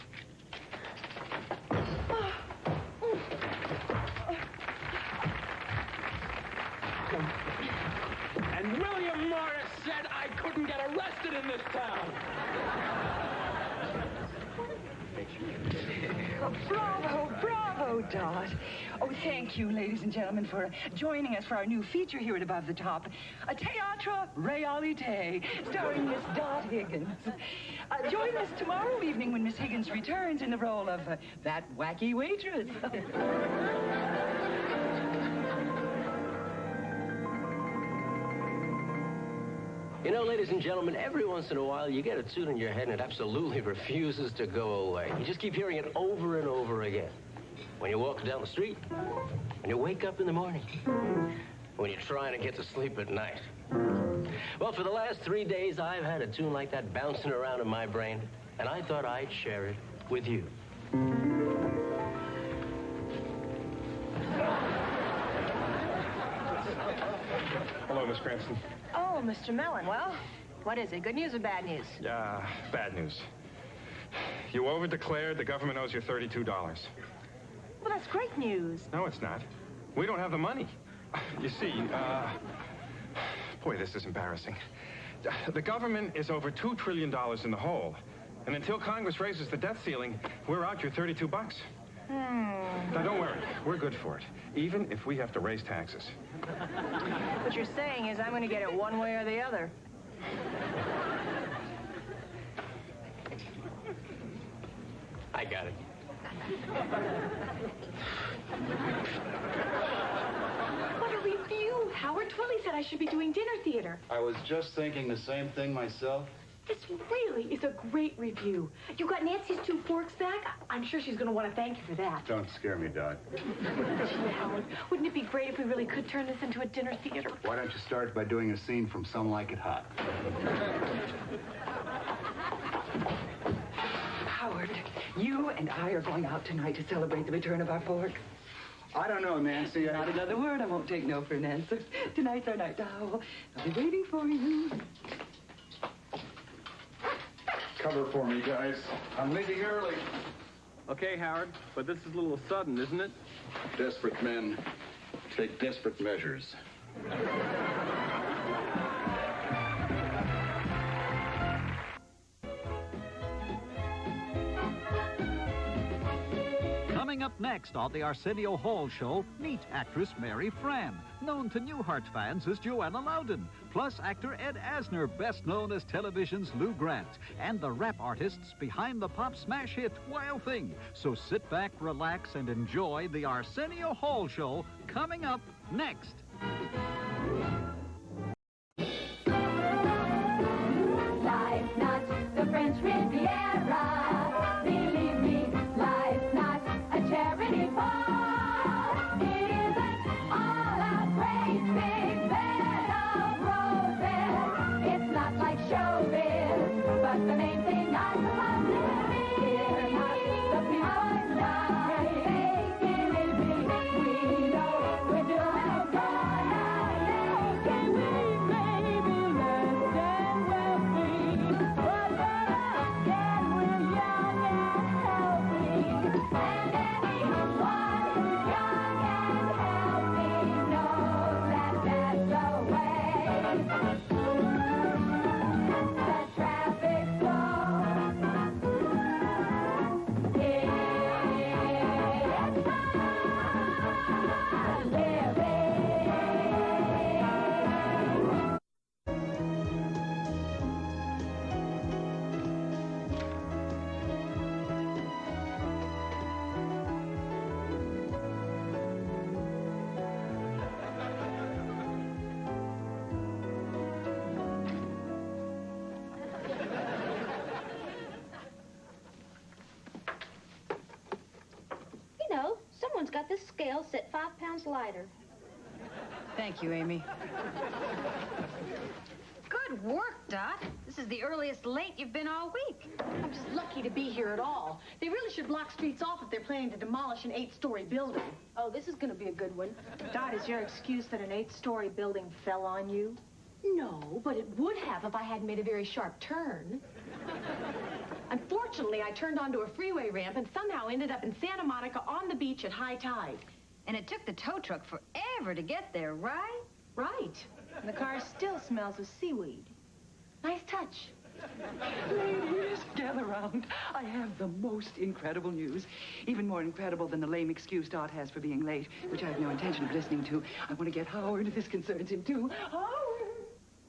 Speaker 16: And William Morris said I couldn't get arrested in this town.
Speaker 6: Oh, bravo, bravo, Dot. Oh, thank you, ladies and gentlemen, for joining us for our new feature here at Above the Top, a Théâtre Réalité, starring Miss Dot Higgins. Join us tomorrow evening when Miss Higgins returns in the role of that wacky waitress.
Speaker 9: You know, ladies and gentlemen, every once in a while you get a tune in your head and it absolutely refuses to go away. You just keep hearing it over and over again. When you're walking down the street, when you wake up in the morning, when you're trying to get to sleep at night. Well, for the last 3 days, I've had a tune like that bouncing around in my brain, and I thought I'd share it with you.
Speaker 7: Hello, Miss Cranston.
Speaker 5: Oh, Mr. Mellon. Well, what is it? Good news or bad news?
Speaker 7: Bad news. You over-declared. The government owes you $32.
Speaker 5: Well, that's great news.
Speaker 7: No, it's not. We don't have the money. You see, boy, this is embarrassing. The government is over $2 trillion in the hole. And until Congress raises the debt ceiling, we're out your $32. Now, don't worry. We're good for it, even if we have to raise taxes.
Speaker 5: What you're saying is I'm going to get it one way or the other.
Speaker 9: I got it.
Speaker 2: What a review! Howard Twilley said I should be doing dinner theater.
Speaker 8: I was just thinking the same thing myself.
Speaker 2: This really is a great review. You got Nancy's 2 forks back? I'm sure she's going to want to thank you for that.
Speaker 8: Don't scare me, Dot.
Speaker 2: Gee, Howard, wouldn't it be great if we really could turn this into a dinner theater?
Speaker 8: Why don't you start by doing a scene from Some Like It Hot?
Speaker 6: Howard, you and I are going out tonight to celebrate the return of our fork.
Speaker 8: I don't know, Nancy.
Speaker 6: Not another word. I won't take no for an answer. Tonight's our night, Dow. I'll be waiting for you.
Speaker 8: Cover for me, guys. I'm leaving early.
Speaker 16: Okay, Howard, but this is a little sudden, isn't it?
Speaker 8: Desperate men take desperate measures.
Speaker 13: Coming up next on the Arsenio Hall Show, meet actress Mary Fran, known to Newhart fans as Joanna Loudon, plus actor Ed Asner, best known as television's Lou Grant, and the rap artists behind the pop smash hit Wild Thing. So sit back, relax, and enjoy the Arsenio Hall Show, coming up next.
Speaker 1: Life's not the French Riviera. Believe me, life's not a charity ball. It isn't all a great big bed of roses. It's not like showbiz, but the main thing I suppose is not the people die. Believe me, we know we're doing good. Can we maybe less than wealthy? But again, we're young and healthy. And anyone who's young and healthy knows that that's the way. The traffic flows. It's fun living.
Speaker 2: You know, someone's got this scale set 5 pounds lighter.
Speaker 6: Thank you, Amy.
Speaker 3: Good work, Dot. This is the earliest late you've been all week.
Speaker 2: I'm just lucky to be here at all. They really should block streets off if they're planning to demolish an 8-story building. Oh, this is going to be a good one.
Speaker 5: Dot, is your excuse that an 8-story building fell on you?
Speaker 2: No, but it would have if I hadn't made a very sharp turn. Unfortunately, I turned onto a freeway ramp and somehow ended up in Santa Monica on the beach at high tide.
Speaker 3: And it took the tow truck forever to get there, right?
Speaker 2: Right.
Speaker 5: And the car still smells of seaweed.
Speaker 2: Nice touch.
Speaker 6: Ladies, gather round. I have the most incredible news. Even more incredible than the lame excuse Dot has for being late, which I have no intention of listening to. I want to get Howard. This concerns him, too. Howard!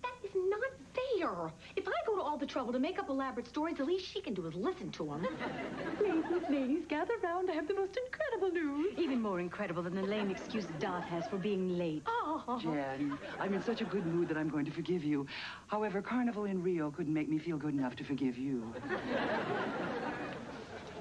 Speaker 2: That is not fair. If I go to all the trouble to make up elaborate stories, the least she can do is listen to them. Ladies, gather round. I have the most incredible news.
Speaker 17: Even more incredible than the lame excuse Dot has for being late.
Speaker 2: Oh.
Speaker 6: Jan, I'm in such a good mood that I'm going to forgive you. However, Carnival in Rio couldn't make me feel good enough to forgive you.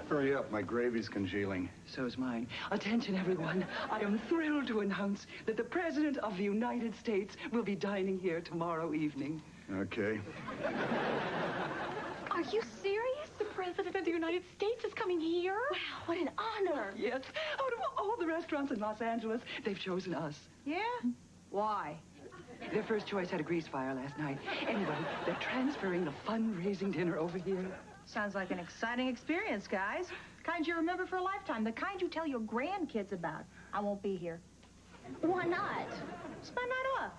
Speaker 8: Hurry up, my gravy's congealing.
Speaker 6: So's mine. Attention, everyone. I am thrilled to announce that the President of the United States will be dining here tomorrow evening.
Speaker 8: Okay.
Speaker 2: Are you serious? The President of the United States is coming here? Wow, what an honor.
Speaker 6: Yes. Out of all the restaurants in Los Angeles, they've chosen us.
Speaker 5: Yeah? Why?
Speaker 6: Their first choice had a grease fire last night. Anyway, they're transferring the fundraising dinner over here.
Speaker 5: Sounds like an exciting experience, guys. The kind you remember for a lifetime. The kind you tell your grandkids about. I won't be here.
Speaker 2: Why not?
Speaker 5: It's my night off.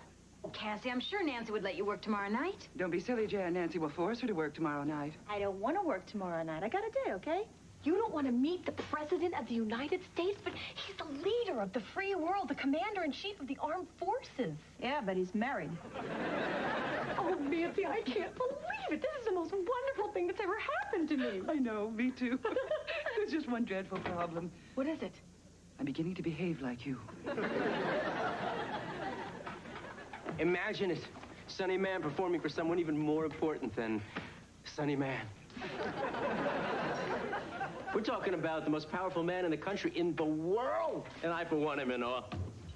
Speaker 3: Oh, Cassie, I'm sure Nancy would let you work tomorrow night.
Speaker 6: Don't be silly, Jan. Nancy will force her to work tomorrow night.
Speaker 5: I don't want to work tomorrow night. I got a day, okay?
Speaker 2: You don't want to meet the President of the United States, but he's the leader of the free world, the commander-in-chief of the armed forces.
Speaker 5: Yeah, but he's married.
Speaker 2: Oh, Nancy, I can't believe it. This is the most wonderful thing that's ever happened to me.
Speaker 6: I know, me too. There's just one dreadful problem.
Speaker 2: What is it?
Speaker 6: I'm beginning to behave like you.
Speaker 9: Imagine it. Sunny Man performing for someone even more important than Sunny Man. We're talking about the most powerful man in the country, in the world. And I, for one, am in awe.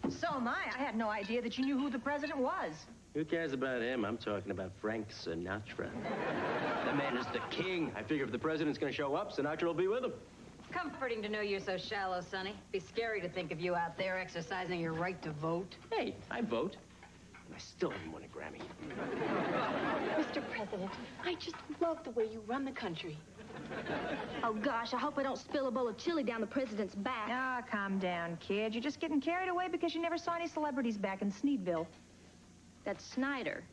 Speaker 5: So am I. I had no idea that you knew who the president was.
Speaker 9: Who cares about him? I'm talking about Frank Sinatra. The man is the king. I figure if the president's going to show up, Sinatra will be with him.
Speaker 3: Comforting to know you're so shallow, Sonny. Be scary to think of you out there exercising your right to vote.
Speaker 9: Hey, I vote. And I still haven't won a Grammy.
Speaker 2: Mr. President, I just love the way you run the country. Oh, gosh, I hope I don't spill a bowl of chili down the president's back.
Speaker 5: Ah, calm down, kid. You're just getting carried away because you never saw any celebrities back in Sneedville.
Speaker 2: That's Snyder.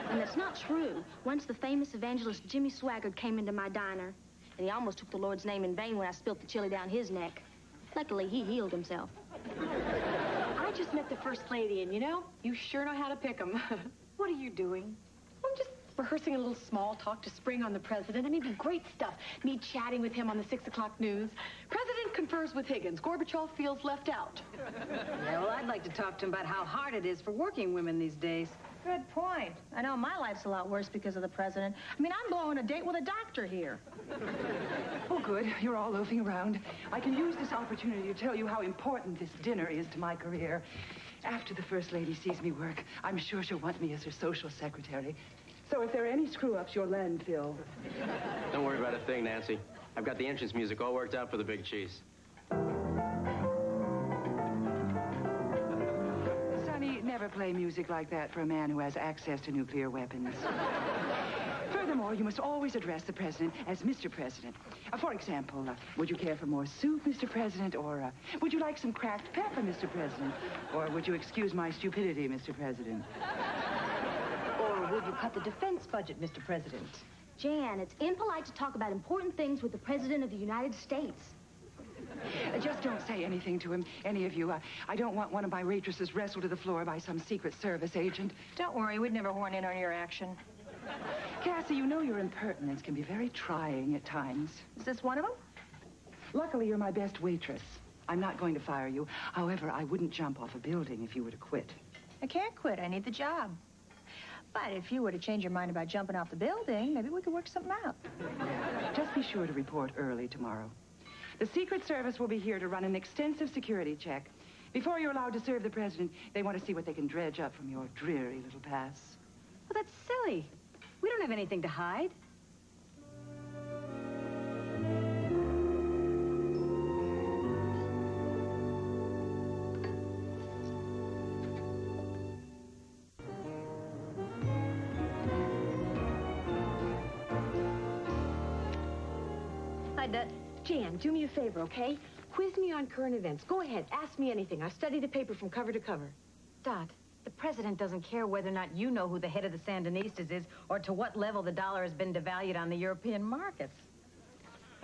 Speaker 2: And that's not true. Once the famous evangelist Jimmy Swaggart came into my diner, and he almost took the Lord's name in vain when I spilt the chili down his neck. Luckily, he healed himself. I just met the First Lady, and you sure know how to pick 'em. What are you doing? I'm just rehearsing a little small talk to spring on the president. I mean, great stuff. Me chatting with him on the 6 o'clock news. President confers with Higgins. Gorbachev feels left out.
Speaker 3: Yeah, well, I'd like to talk to him about how hard it is for working women these days.
Speaker 5: Good point. I know my life's a lot worse because of the president. I mean, I'm blowing a date with a doctor here.
Speaker 6: Oh, good. You're all loafing around. I can use this opportunity to tell you how important this dinner is to my career. After the First Lady sees me work, I'm sure she'll want me as her social secretary. So if there are any screw-ups, your landfill.
Speaker 9: Don't worry about a thing, Nancy. I've got the entrance music all worked out for the big cheese.
Speaker 6: Sonny, never play music like that for a man who has access to nuclear weapons. Furthermore, you must always address the president as Mr. President. For example, would you care for more soup, Mr. President? Or would you like some cracked pepper, Mr. President? Or would you excuse my stupidity, Mr. President?
Speaker 17: Or would you cut the defense budget, Mr. President?
Speaker 2: Jan, it's impolite to talk about important things with the President of the United States.
Speaker 6: Just don't say anything to him, any of you. I don't want one of my waitresses wrestled to the floor by some Secret Service agent.
Speaker 5: Don't worry, we'd never horn in on your action.
Speaker 6: Cassie, you know your impertinence can be very trying at times.
Speaker 5: Is this one of them?
Speaker 6: Luckily, you're my best waitress. I'm not going to fire you. However, I wouldn't jump off a building if you were to quit.
Speaker 5: I can't quit. I need the job. But if you were to change your mind about jumping off the building, maybe we could work something out.
Speaker 6: Just be sure to report early tomorrow. The Secret Service will be here to run an extensive security check. Before you're allowed to serve the president, they want to see what they can dredge up from your dreary little past.
Speaker 2: Well, that's silly.
Speaker 3: We don't have anything to hide.
Speaker 17: Hi, Dad. Jan, do me a favor, okay? Quiz me on current events. Go ahead. Ask me anything. I've studied the paper from cover to cover.
Speaker 3: Dot, the president doesn't care whether or not you know who the head of the Sandinistas is or to what level the dollar has been devalued on the European markets.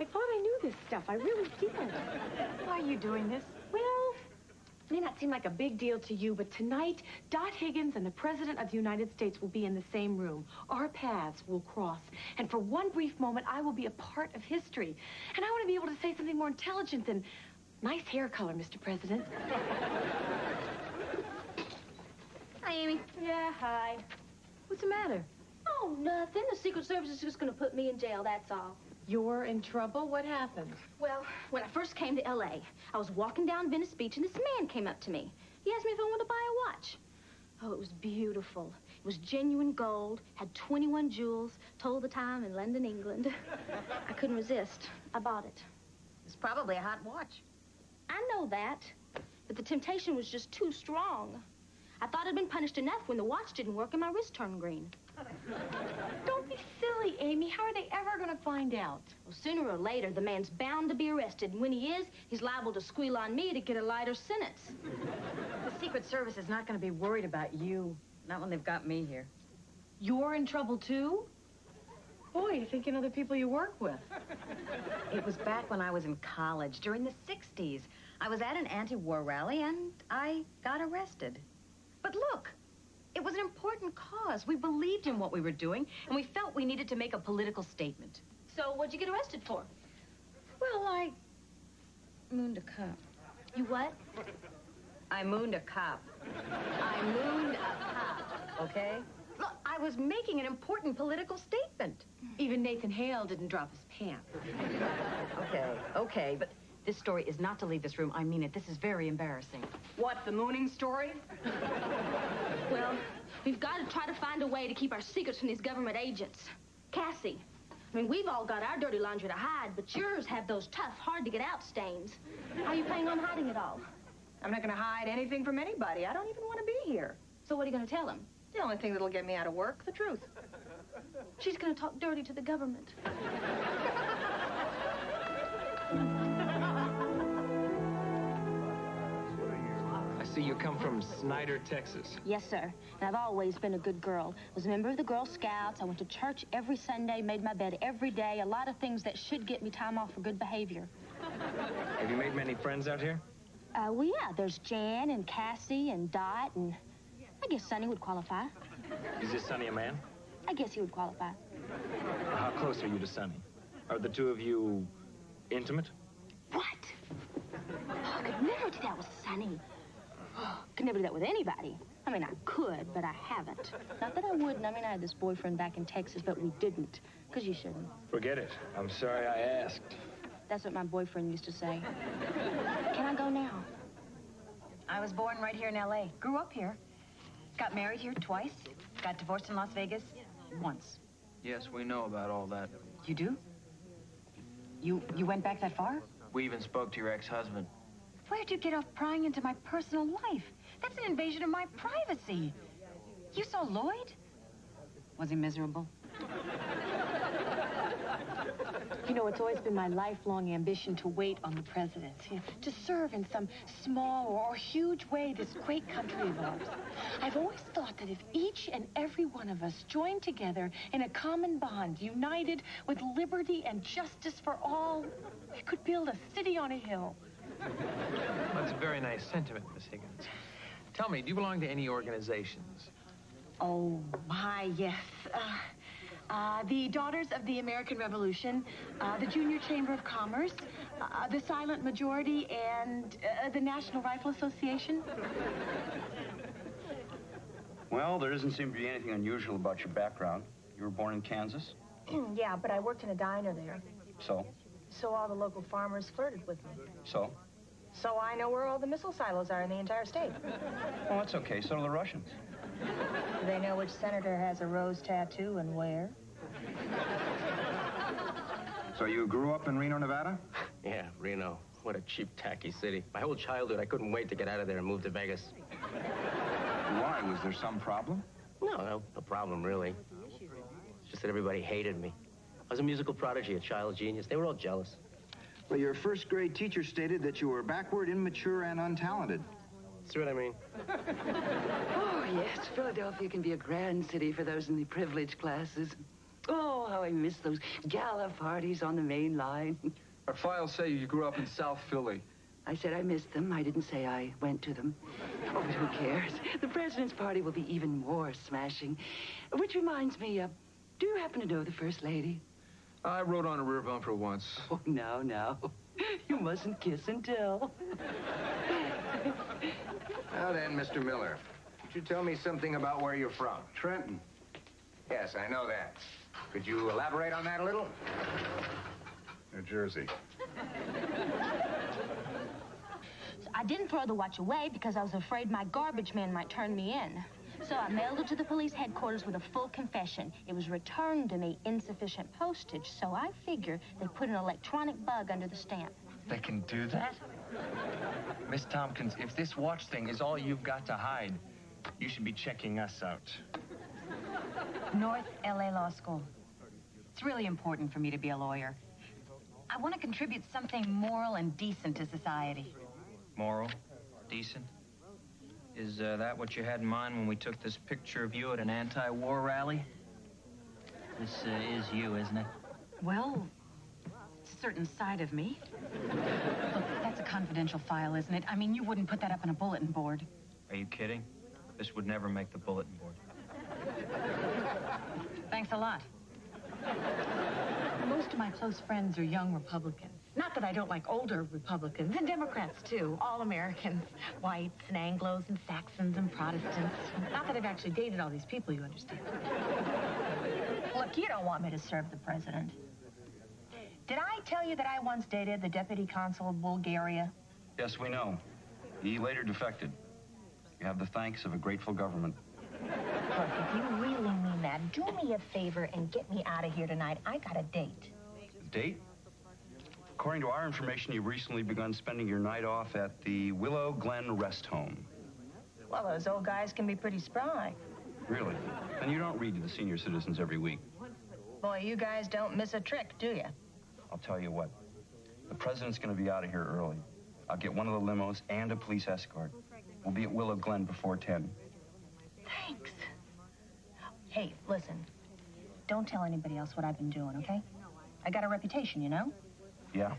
Speaker 17: I thought I knew this stuff. I really did.
Speaker 4: Why are you doing this?
Speaker 17: Well, it may not seem like a big deal to you, but tonight, Dot Higgins and the President of the United States will be in the same room. Our paths will cross. And for one brief moment, I will be a part of history. And I want to be able to say something more intelligent than, nice hair color, Mr. President.
Speaker 2: Hi, Amy.
Speaker 17: Yeah, hi. What's the matter?
Speaker 2: Oh, nothing. The Secret Service is just going to put me in jail, that's all.
Speaker 17: You're in trouble? What happened?
Speaker 2: Well, when I first came to L.A., I was walking down Venice Beach, and this man came up to me. He asked me if I wanted to buy a watch. Oh, it was beautiful. It was genuine gold, had 21 jewels, told the time in London, England. I couldn't resist. I bought it.
Speaker 3: It's probably a hot watch.
Speaker 2: I know that, but the temptation was just too strong. I thought I'd been punished enough when the watch didn't work and my wrist turned green.
Speaker 17: Don't be silly, Amy. How are they ever going to find out?
Speaker 2: Well, sooner or later, the man's bound to be arrested, and when he is, he's liable to squeal on me to get a lighter sentence.
Speaker 3: The Secret Service is not going to be worried about you. Not when they've got me here.
Speaker 17: You're in trouble, too? Boy, you thinking of the people you work with.
Speaker 3: It was back when I was in college, during the 60s. I was at an anti-war rally, and I got arrested. But look, it was an important cause. We believed in what we were doing, and we felt we needed to make a political statement.
Speaker 2: So what'd you get arrested for?
Speaker 3: Well, I mooned a cop.
Speaker 2: You what?
Speaker 3: I mooned a cop. I mooned a cop, okay? Look, I was making an important political statement.
Speaker 17: Even Nathan Hale didn't drop his pants.
Speaker 3: Okay, but this story is not to leave this room. I mean it. This is very embarrassing.
Speaker 17: What, the mooning story?
Speaker 2: Well, we've got to try to find a way to keep our secrets from these government agents. Cassie, I mean, we've all got our dirty laundry to hide, but yours have those tough, hard-to-get-out stains. How are you planning on hiding it all?
Speaker 4: I'm not going to hide anything from anybody. I don't even want to be here.
Speaker 2: So what are you going to tell them?
Speaker 4: The only thing that'll get me out of work, the truth.
Speaker 2: She's going to talk dirty to the government.
Speaker 14: I see you come from Snyder, Texas.
Speaker 2: Yes, sir. And I've always been a good girl. Was a member of the Girl Scouts. I went to church every Sunday, made my bed every day. A lot of things that should get me time off for good behavior.
Speaker 14: Have you made many friends out here?
Speaker 2: Well, yeah. There's Jan and Cassie and Dot, and I guess Sonny would qualify.
Speaker 14: Is this Sonny a man?
Speaker 2: I guess he would qualify.
Speaker 14: How close are you to Sonny? Are the two of you intimate?
Speaker 2: What? Oh, I could never do that with Sonny. Oh, could never do that with anybody. I mean, I could, but I haven't. Not that I wouldn't. I mean, I had this boyfriend back in Texas, but we didn't. Because you shouldn't.
Speaker 14: Forget it. I'm sorry I asked.
Speaker 2: That's what my boyfriend used to say. Can I go now?
Speaker 3: I was born right here in L.A. Grew up here. Got married here twice. Got divorced in Las Vegas once.
Speaker 12: Yes, we know about all that.
Speaker 3: You do? You went back that far?
Speaker 12: We even spoke to your ex-husband.
Speaker 3: Where'd you get off prying into my personal life? That's an invasion of my privacy. You saw Lloyd? Was he miserable?
Speaker 17: You know, it's always been my lifelong ambition to wait on the presidency, to serve in some small or huge way this great country of ours. I've always thought that if each and every one of us joined together in a common bond, united with liberty and justice for all, we could build a city on a hill.
Speaker 12: That's a very nice sentiment, Miss Higgins. Tell me, do you belong to any organizations?
Speaker 17: Oh, my, yes. The Daughters of the American Revolution, the Junior Chamber of Commerce, the Silent Majority, and the National Rifle Association.
Speaker 18: Well, there doesn't seem to be anything unusual about your background. You were born in Kansas?
Speaker 4: Yeah, but I worked in a diner there.
Speaker 18: So?
Speaker 4: So all the local farmers flirted with me.
Speaker 18: So?
Speaker 4: So I know where all the missile silos are in the entire state.
Speaker 18: Well, that's okay. So do the Russians.
Speaker 5: Do they know which senator has a rose tattoo and where?
Speaker 8: So you grew up in Reno, Nevada?
Speaker 9: Yeah, Reno. What a cheap, tacky city. My whole childhood, I couldn't wait to get out of there and move to Vegas.
Speaker 8: Why? Was there some problem?
Speaker 9: No problem, really. It's just that everybody hated me. I was a musical prodigy, a child genius. They were all jealous.
Speaker 18: Well, your first grade teacher stated that you were backward, immature, and untalented.
Speaker 9: See what I mean?
Speaker 6: Oh, yes, Philadelphia can be a grand city for those in the privileged classes. Oh, how I miss those gala parties on the main line.
Speaker 14: Our files say you grew up in South Philly.
Speaker 6: I said I missed them. I didn't say I went to them. Oh, but who cares? The president's party will be even more smashing. Which reminds me, do you happen to know the First Lady?
Speaker 14: I rode on a rear bumper once.
Speaker 6: Oh, now. You mustn't kiss and tell.
Speaker 19: Now then, Mr. Miller, could you tell me something about where you're from?
Speaker 10: Trenton.
Speaker 19: Yes, I know that. Could you elaborate on that a little?
Speaker 8: New Jersey.
Speaker 2: I didn't throw the watch away because I was afraid my garbage man might turn me in. So I mailed it to the police headquarters with a full confession. It was returned to me insufficient postage, so I figure they put an electronic bug under the stamp.
Speaker 12: They can do that? Miss Tompkins, if this watch thing is all you've got to hide, you should be checking us out.
Speaker 3: North LA Law School. It's really important for me to be a lawyer. I want to contribute something moral and decent to society.
Speaker 12: Moral? Decent? Is that what you had in mind when we took this picture of you at an anti-war rally? This is you, isn't it?
Speaker 3: Well, it's a certain side of me. Look, that's a confidential file, isn't it? I mean, you wouldn't put that up on a bulletin board.
Speaker 12: Are you kidding? This would never make the bulletin board.
Speaker 3: Thanks a lot. Most of my close friends are young Republicans. Not that I don't like older Republicans, and Democrats, too. All Americans. Whites and Anglos and Saxons and Protestants. Not that I've actually dated all these people, you understand.
Speaker 5: Look, you don't want me to serve the president. Did I tell you that I once dated the deputy consul of Bulgaria?
Speaker 8: Yes, we know. He later defected. You have the thanks of a grateful government.
Speaker 5: Look, if you really mean that, do me a favor and get me out of here tonight. I got a date.
Speaker 8: Date? According to our information, you've recently begun spending your night off at the Willow Glen Rest Home.
Speaker 5: Well, those old guys can be pretty spry.
Speaker 8: Really? And you don't read to the senior citizens every week.
Speaker 5: Boy, you guys don't miss a trick, do you?
Speaker 8: I'll tell you what. The president's going to be out of here early. I'll get one of the limos and a police escort. We'll be at Willow Glen before 10.
Speaker 5: Thanks. Hey, listen. Don't tell anybody else what I've been doing, okay? I got a reputation, you know?
Speaker 8: Yeah,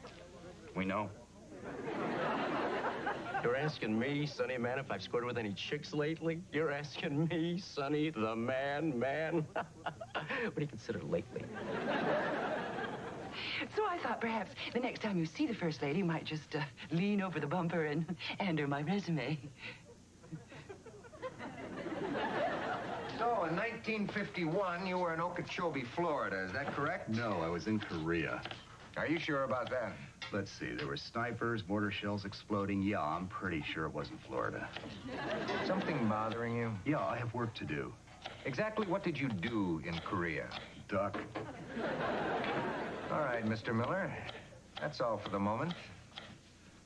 Speaker 8: we know.
Speaker 9: You're asking me, Sonny Man, if I've scored with any chicks lately? You're asking me, Sonny, the man? What do you consider lately?
Speaker 6: So I thought perhaps the next time you see the First Lady, you might just lean over the bumper and hand her my resume.
Speaker 19: So, in 1951, you were in Okeechobee, Florida. Is that correct?
Speaker 8: No, I was in Korea.
Speaker 19: Are you sure about that?
Speaker 8: Let's see, there were snipers, mortar shells exploding. Yeah, I'm pretty sure it wasn't Florida.
Speaker 19: Something bothering you?
Speaker 8: Yeah, I have work to do.
Speaker 19: Exactly what did you do in Korea?
Speaker 8: Duck.
Speaker 19: All right, Mr. Miller. That's all for the moment.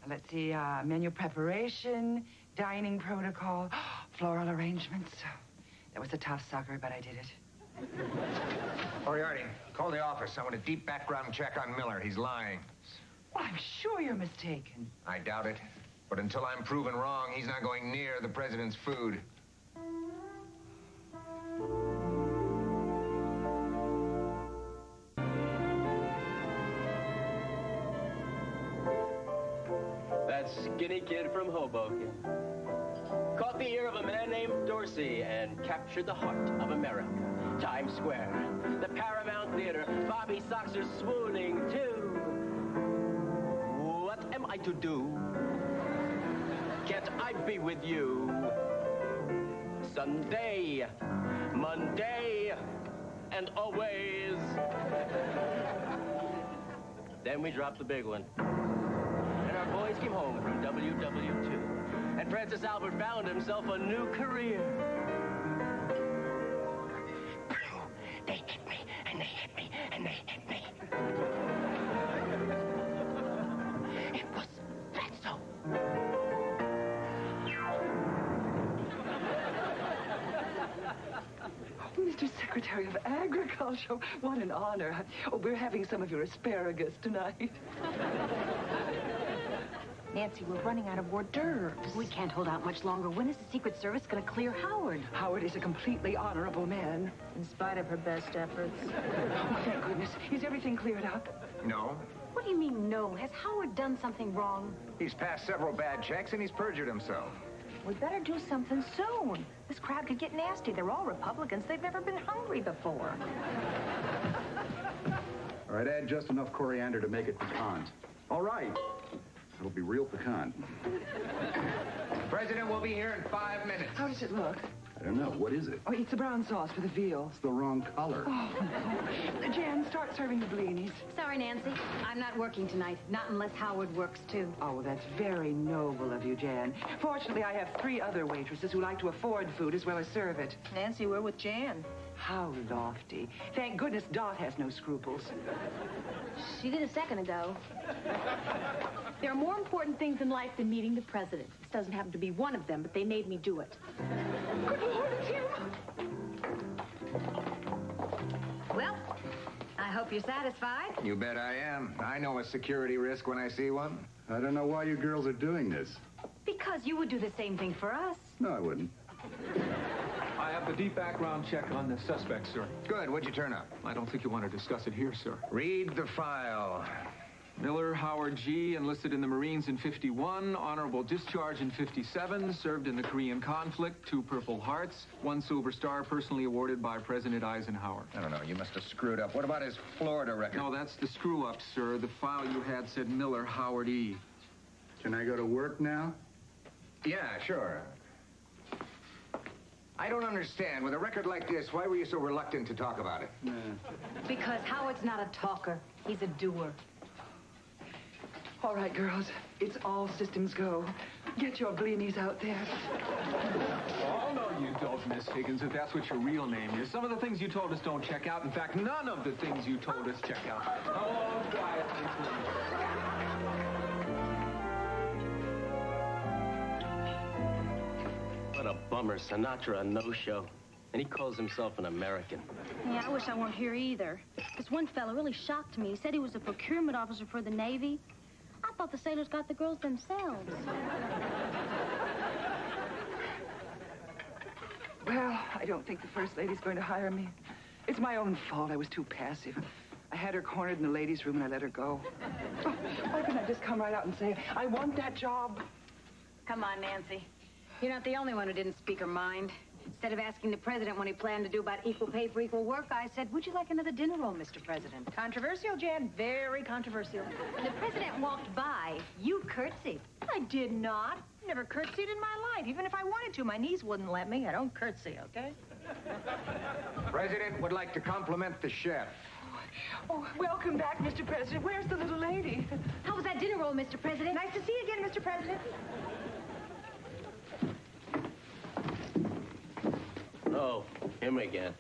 Speaker 6: Let's see, menu preparation, dining protocol, floral arrangements. That was a tough sucker, but I did it.
Speaker 19: Moriarty, call the office. I want a deep background check on Miller. He's lying.
Speaker 6: Well, I'm sure you're mistaken.
Speaker 19: I doubt it. But until I'm proven wrong, he's not going near the president's food.
Speaker 9: That skinny kid from Hoboken caught the ear of a man named Dorsey and captured the heart of America. Times Square, the Paramount Theater, Bobby Soxer swooning too. What am I to do? Can't I be with you? Sunday, Monday, and always. Then we dropped the big one. And our boys came home from WW2. And Francis Albert found himself a new career.
Speaker 6: of Agriculture. What an honor. Oh, we're having some of your asparagus tonight.
Speaker 4: Nancy, we're running out of hors d'oeuvres.
Speaker 3: We can't hold out much longer. When is the Secret Service going to clear Howard?
Speaker 6: Howard is a completely honorable man.
Speaker 4: In spite of her best efforts.
Speaker 6: Oh, thank goodness. Is everything cleared up?
Speaker 19: No.
Speaker 2: What do you mean, no? Has Howard done something wrong?
Speaker 19: He's passed several bad checks and he's perjured himself.
Speaker 4: We better do something soon. This crowd could get nasty. They're all Republicans. They've never been hungry before.
Speaker 20: All right, add just enough coriander to make it piquant. All right. It'll be real pecan.
Speaker 19: The president will be here in 5 minutes.
Speaker 6: How does it look?
Speaker 20: I don't know. What is it?
Speaker 6: Oh, it's the brown sauce for the veal.
Speaker 20: It's the wrong color.
Speaker 6: Oh, no. Jan, start serving the blinis.
Speaker 3: Sorry, Nancy. I'm not working tonight. Not unless Howard works, too.
Speaker 6: Oh, well, that's very noble of you, Jan. Fortunately, I have 3 other waitresses who like to afford food as well as serve it.
Speaker 4: Nancy, we're with Jan.
Speaker 6: How lofty. Thank goodness Dot has no scruples.
Speaker 2: She did a second ago. There are more important things in life than meeting the president. This doesn't happen to be one of them, but they made me do it.
Speaker 6: Good Lord, it's him!
Speaker 3: Well, I hope you're satisfied.
Speaker 19: You bet I am. I know a security risk when I see one.
Speaker 20: I don't know why you girls are doing this.
Speaker 3: Because you would do the same thing for us.
Speaker 20: No, I wouldn't.
Speaker 21: I have the deep background check on the suspect, sir.
Speaker 19: Good. What'd you turn up?
Speaker 21: I don't think you want to discuss it here, sir.
Speaker 19: Read the file.
Speaker 21: Miller Howard G. enlisted in the Marines in 51, honorable discharge in 57, served in the Korean conflict, 2 Purple Hearts, 1 Silver Star personally awarded by President Eisenhower.
Speaker 19: I don't know. You must have screwed up. What about his Florida record?
Speaker 21: No, that's the screw-up, sir. The file you had said Miller Howard E.
Speaker 20: Can I go to work now?
Speaker 19: Yeah, sure. I don't understand. With a record like this, why were you so reluctant to talk about it?
Speaker 3: Because Howard's not a talker. He's a doer.
Speaker 6: All right, girls. It's all systems go. Get your blinis out there.
Speaker 21: Oh, no, you don't, Miss Higgins, if that's what your real name is. Some of the things you told us don't check out. In fact, none of the things you told us check out. Oh, quietly, please.
Speaker 9: What a bummer. Sinatra, a no-show. And he calls himself an American.
Speaker 2: Yeah, I wish I weren't here either. This one fellow really shocked me. He said he was a procurement officer for the Navy. I thought the sailors got the girls themselves.
Speaker 6: Well, I don't think the First Lady's going to hire me. It's my own fault. I was too passive. I had her cornered in the ladies' room and I let her go. Oh, why couldn't I just come right out and say, I want that job?
Speaker 3: Come on, Nancy. You're not the only one who didn't speak her mind. Instead of asking the president what he planned to do about equal pay for equal work, I said, would you like another dinner roll, Mr. President?
Speaker 4: Controversial, Jan. Very controversial.
Speaker 3: When the president walked by, you curtsied.
Speaker 4: I did not. Never curtsied in my life. Even if I wanted to, my knees wouldn't let me. I don't curtsy, okay?
Speaker 19: President would like to compliment the chef.
Speaker 6: Oh, welcome back, Mr. President. Where's the little lady?
Speaker 3: How was that dinner roll, Mr. President?
Speaker 4: Nice to see you again, Mr. President.
Speaker 9: Oh, him again.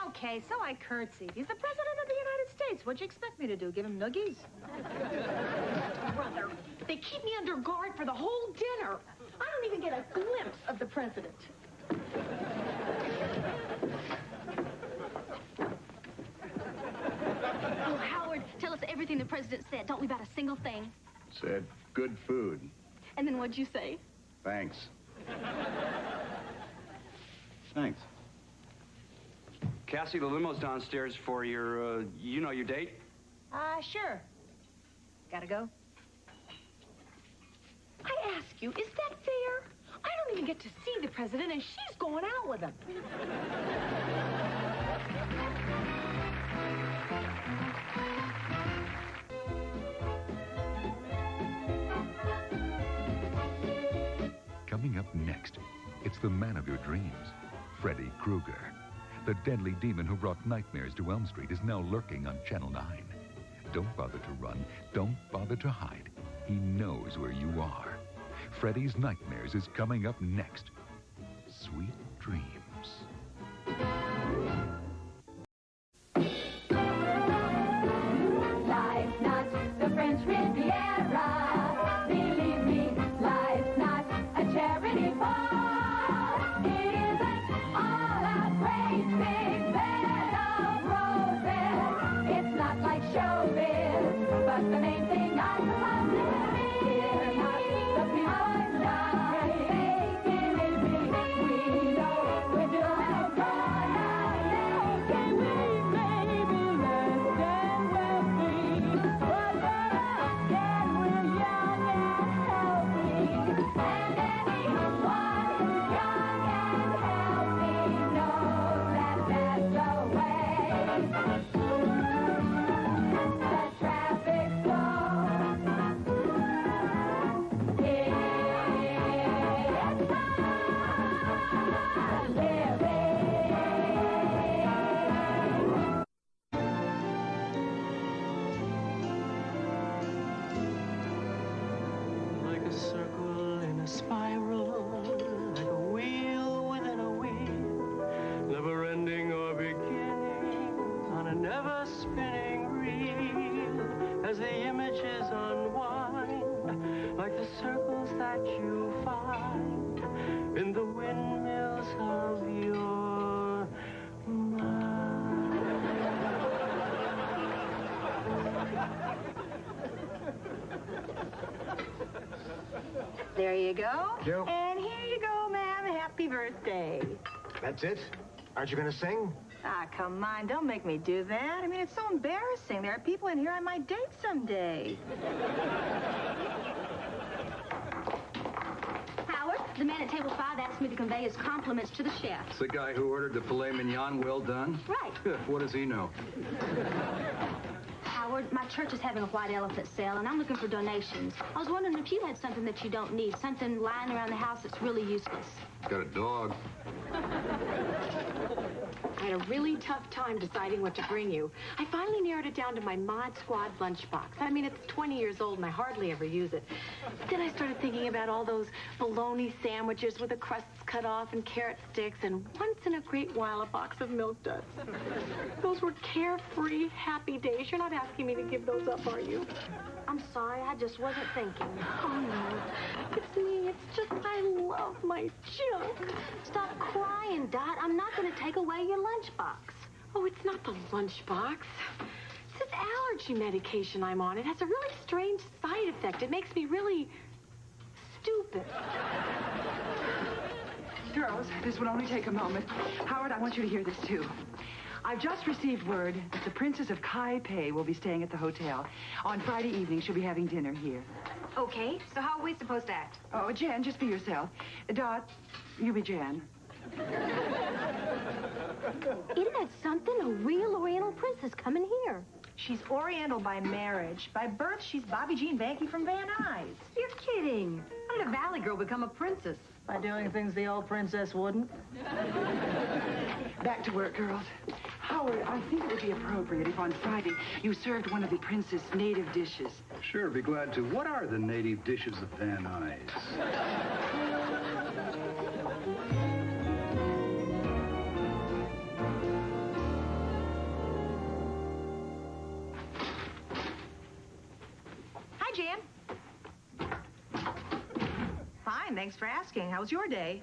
Speaker 4: Okay, so I curtsied. He's the President of the United States. What'd you expect me to do? Give him noogies? Brother, they keep me under guard for the whole dinner. I don't even get a glimpse of the President.
Speaker 2: Oh, Howard, tell us everything the president said. Don't leave out a single thing.
Speaker 20: Said good food.
Speaker 2: And then what'd you say?
Speaker 20: Thanks. Thanks.
Speaker 18: Cassie, the limo's downstairs for your, you know your date?
Speaker 4: Sure. Gotta go?
Speaker 2: I ask you, is that fair? I don't even get to see the president, and she's going out with him.
Speaker 22: Coming up next, it's the man of your dreams, Freddy Krueger. The deadly demon who brought nightmares to Elm Street is now lurking on Channel 9. Don't bother to run. Don't bother to hide. He knows where you are. Freddy's Nightmares is coming up next. Sweet dreams.
Speaker 1: Life's not the French Riviera. Believe me, life's not a charity bar. It isn't showbiz. But the main thing I suppose is not the behind line. Making it big, we know we do have fun. Making we maybe less than wealthy, but again we're young and healthy. And anyone who's young and healthy knows that that's the way. The traffic flow. It's fun living.
Speaker 11: Like a circle in a spiral, like a wheel within a wheel, never ending or beginning on a never spinning reel. As the images unwind, like the circles that you find in the windmills of your
Speaker 4: There you go.
Speaker 19: You.
Speaker 4: And here you go, ma'am. Happy birthday.
Speaker 19: That's it? Aren't you going to sing?
Speaker 4: Ah, come on. Don't make me do that. I mean, it's so embarrassing. There are people in here I might date someday.
Speaker 2: Howard, the man at table 5 asked me to convey his compliments to the chef.
Speaker 20: It's the guy who ordered the filet mignon well done?
Speaker 2: Right.
Speaker 20: What does he know?
Speaker 2: Howard, my church is having a white elephant sale, and I'm looking for donations. I was wondering if you had something that you don't need, something lying around the house that's really useless.
Speaker 20: Got a dog.
Speaker 17: I had a really tough time deciding what to bring you. I finally narrowed it down to my Mod Squad lunchbox. I mean, it's 20 years old and I hardly ever use it. Then I started thinking about all those bologna sandwiches with the crusts cut off and carrot sticks, and once in a great while, a box of Milk Duds. Those were carefree, happy days. You're not asking me to give those up, are you?
Speaker 2: I'm sorry, I just wasn't thinking.
Speaker 17: Oh, no. It's me. It's just I love my junk.
Speaker 2: Stop crying, Dot. I'm not going to take away your lunchbox.
Speaker 17: Oh, it's not the lunchbox. It's this allergy medication I'm on. It has a really strange side effect. It makes me really stupid.
Speaker 6: Girls, this will only take a moment. Howard, I want you to hear this, too. I've just received word that the Princess of Kai-Pei will be staying at the hotel. On Friday evening, she'll be having dinner here.
Speaker 3: Okay, so how are we supposed to act?
Speaker 6: Oh, Jan, just be yourself. Dot, you be Jan.
Speaker 2: Isn't that something? A real Oriental princess coming here.
Speaker 4: She's Oriental by marriage. By birth, she's Bobby Jean Banky from Van Nuys.
Speaker 3: You're kidding. How did a valley girl become a princess?
Speaker 4: By doing things the old princess wouldn't.
Speaker 6: Back to work, girls. Howard, I think it would be appropriate if on Friday you served one of the Princess' native dishes.
Speaker 20: Sure, be glad to. What are the native dishes of Van Nuys?
Speaker 4: Hi, Jan. Fine, thanks for asking. How was your day?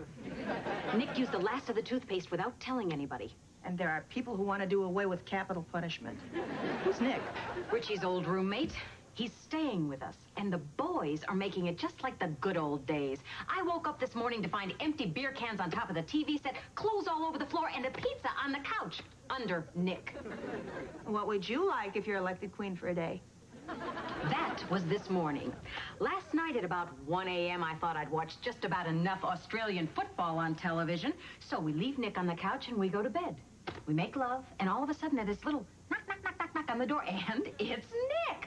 Speaker 3: Nick used the last of the toothpaste without telling anybody.
Speaker 4: And there are people who want to do away with capital punishment. Who's Nick?
Speaker 3: Richie's old roommate. He's staying with us, and the boys are making it just like the good old days. I woke up this morning to find empty beer cans on top of the TV set, clothes all over the floor, and a pizza on the couch under Nick.
Speaker 4: What would you like if you're elected queen for a day?
Speaker 3: That was this morning. Last night at about 1 a.m., I thought I'd watched just about enough Australian football on television, so we leave Nick on the couch and we go to bed. We make love, and all of a sudden there's this little knock, knock, knock, knock, knock on the door, and it's Nick.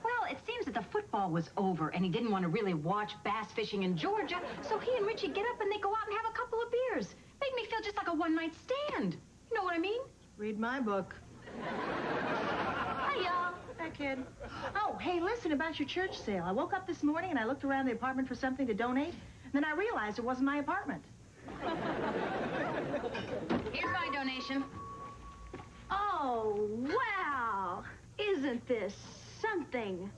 Speaker 3: Well, it seems that the football was over, and he didn't want to really watch bass fishing in Georgia, so he and Richie get up and they go out and have a couple of beers. Made me feel just like a one-night stand. You know what I mean?
Speaker 4: Read my book. Hi, y'all. Hi, kid. Oh, hey, listen about your church sale. I woke up this morning and I looked around the apartment for something to donate. Then I realized it wasn't my apartment.
Speaker 3: Here's my donation.
Speaker 2: Oh, wow. Isn't this something?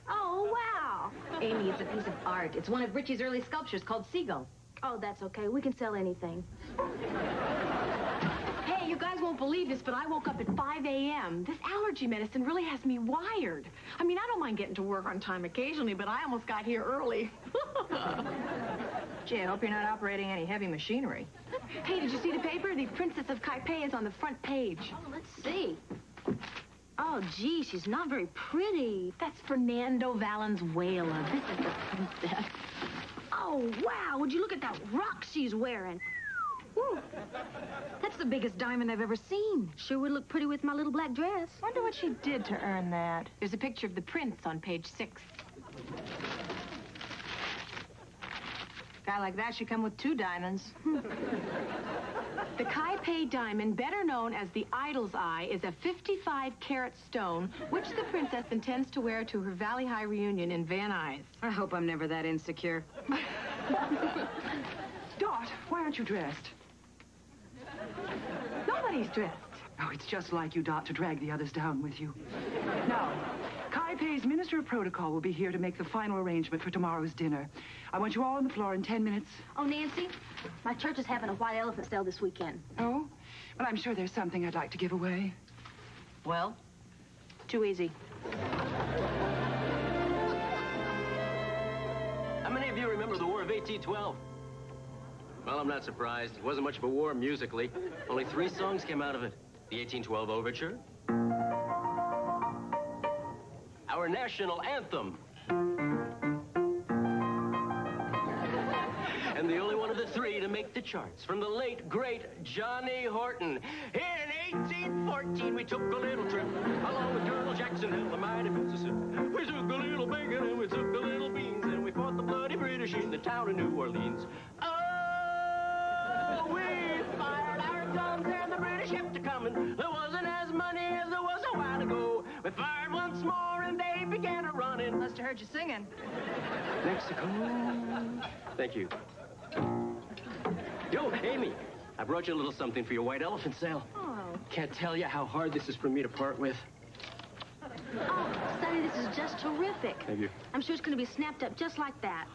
Speaker 2: Oh, wow.
Speaker 3: Amy, it's a piece of art. It's one of Richie's early sculptures called Seagull.
Speaker 2: Oh, that's okay. We can sell anything.
Speaker 3: Hey, you guys won't
Speaker 2: won't believe this, but I woke up at 5 a.m. This allergy medicine really has me wired. I mean, I don't mind getting to work on time occasionally, but I almost got here early.
Speaker 4: Gee, I hope you're not operating any heavy machinery.
Speaker 2: Hey, did you see the paper? The Princess of Kaipei is on the front page.
Speaker 17: Oh, let's see. Oh, gee, she's not very pretty.
Speaker 2: That's Fernando Valenzuela. This is the princess.
Speaker 17: Oh, wow, would you look at that rock she's wearing? Woo. That's the biggest diamond I've ever seen. Sure would look pretty with my little black dress.
Speaker 4: Wonder what she did to earn that.
Speaker 2: There's a picture of the prince on page 6.
Speaker 4: Guy like that should come with 2 diamonds.
Speaker 2: The Kaipei diamond, better known as the Idol's Eye, is a 55-carat stone, which the princess intends to wear to her Valley High reunion in Van Nuys.
Speaker 6: I hope I'm never that insecure. Dot, why aren't you dressed?
Speaker 2: Nobody's dressed.
Speaker 6: Oh, it's just like you, Dot, to drag the others down with you. Now, Kaipei's Minister of Protocol will be here to make the final arrangement for tomorrow's dinner. I want you all on the floor in 10 minutes.
Speaker 17: Oh, Nancy, my church is having a white elephant sale this weekend.
Speaker 6: Oh? Well, I'm sure there's something I'd like to give away.
Speaker 4: Well, too easy.
Speaker 9: How many of you remember the War of 1812? Well, I'm not surprised. It wasn't much of a war musically. Only 3 songs came out of it. The 1812 Overture, our national anthem, and the only one of the 3 to make the charts, from the late, great Johnny Horton. In 1814, we took a little trip along with Colonel Jackson and the mighty Mississippi. We took a little bacon and we took a little beans, and we fought the bloody British in the town of New Orleans. Oh, we fired our guns and the British kept a coming. There wasn't as many as there was a while ago. We fired once more and they began a running.
Speaker 4: Must have heard you singing.
Speaker 9: Mexico. Thank you. Yo, Amy, I brought you a little something for your white elephant sale.
Speaker 17: Oh.
Speaker 9: Can't tell you how hard this is for me to part with.
Speaker 17: Oh, Sonny, this is just terrific.
Speaker 9: Thank you.
Speaker 17: I'm sure it's going to be snapped up just like that.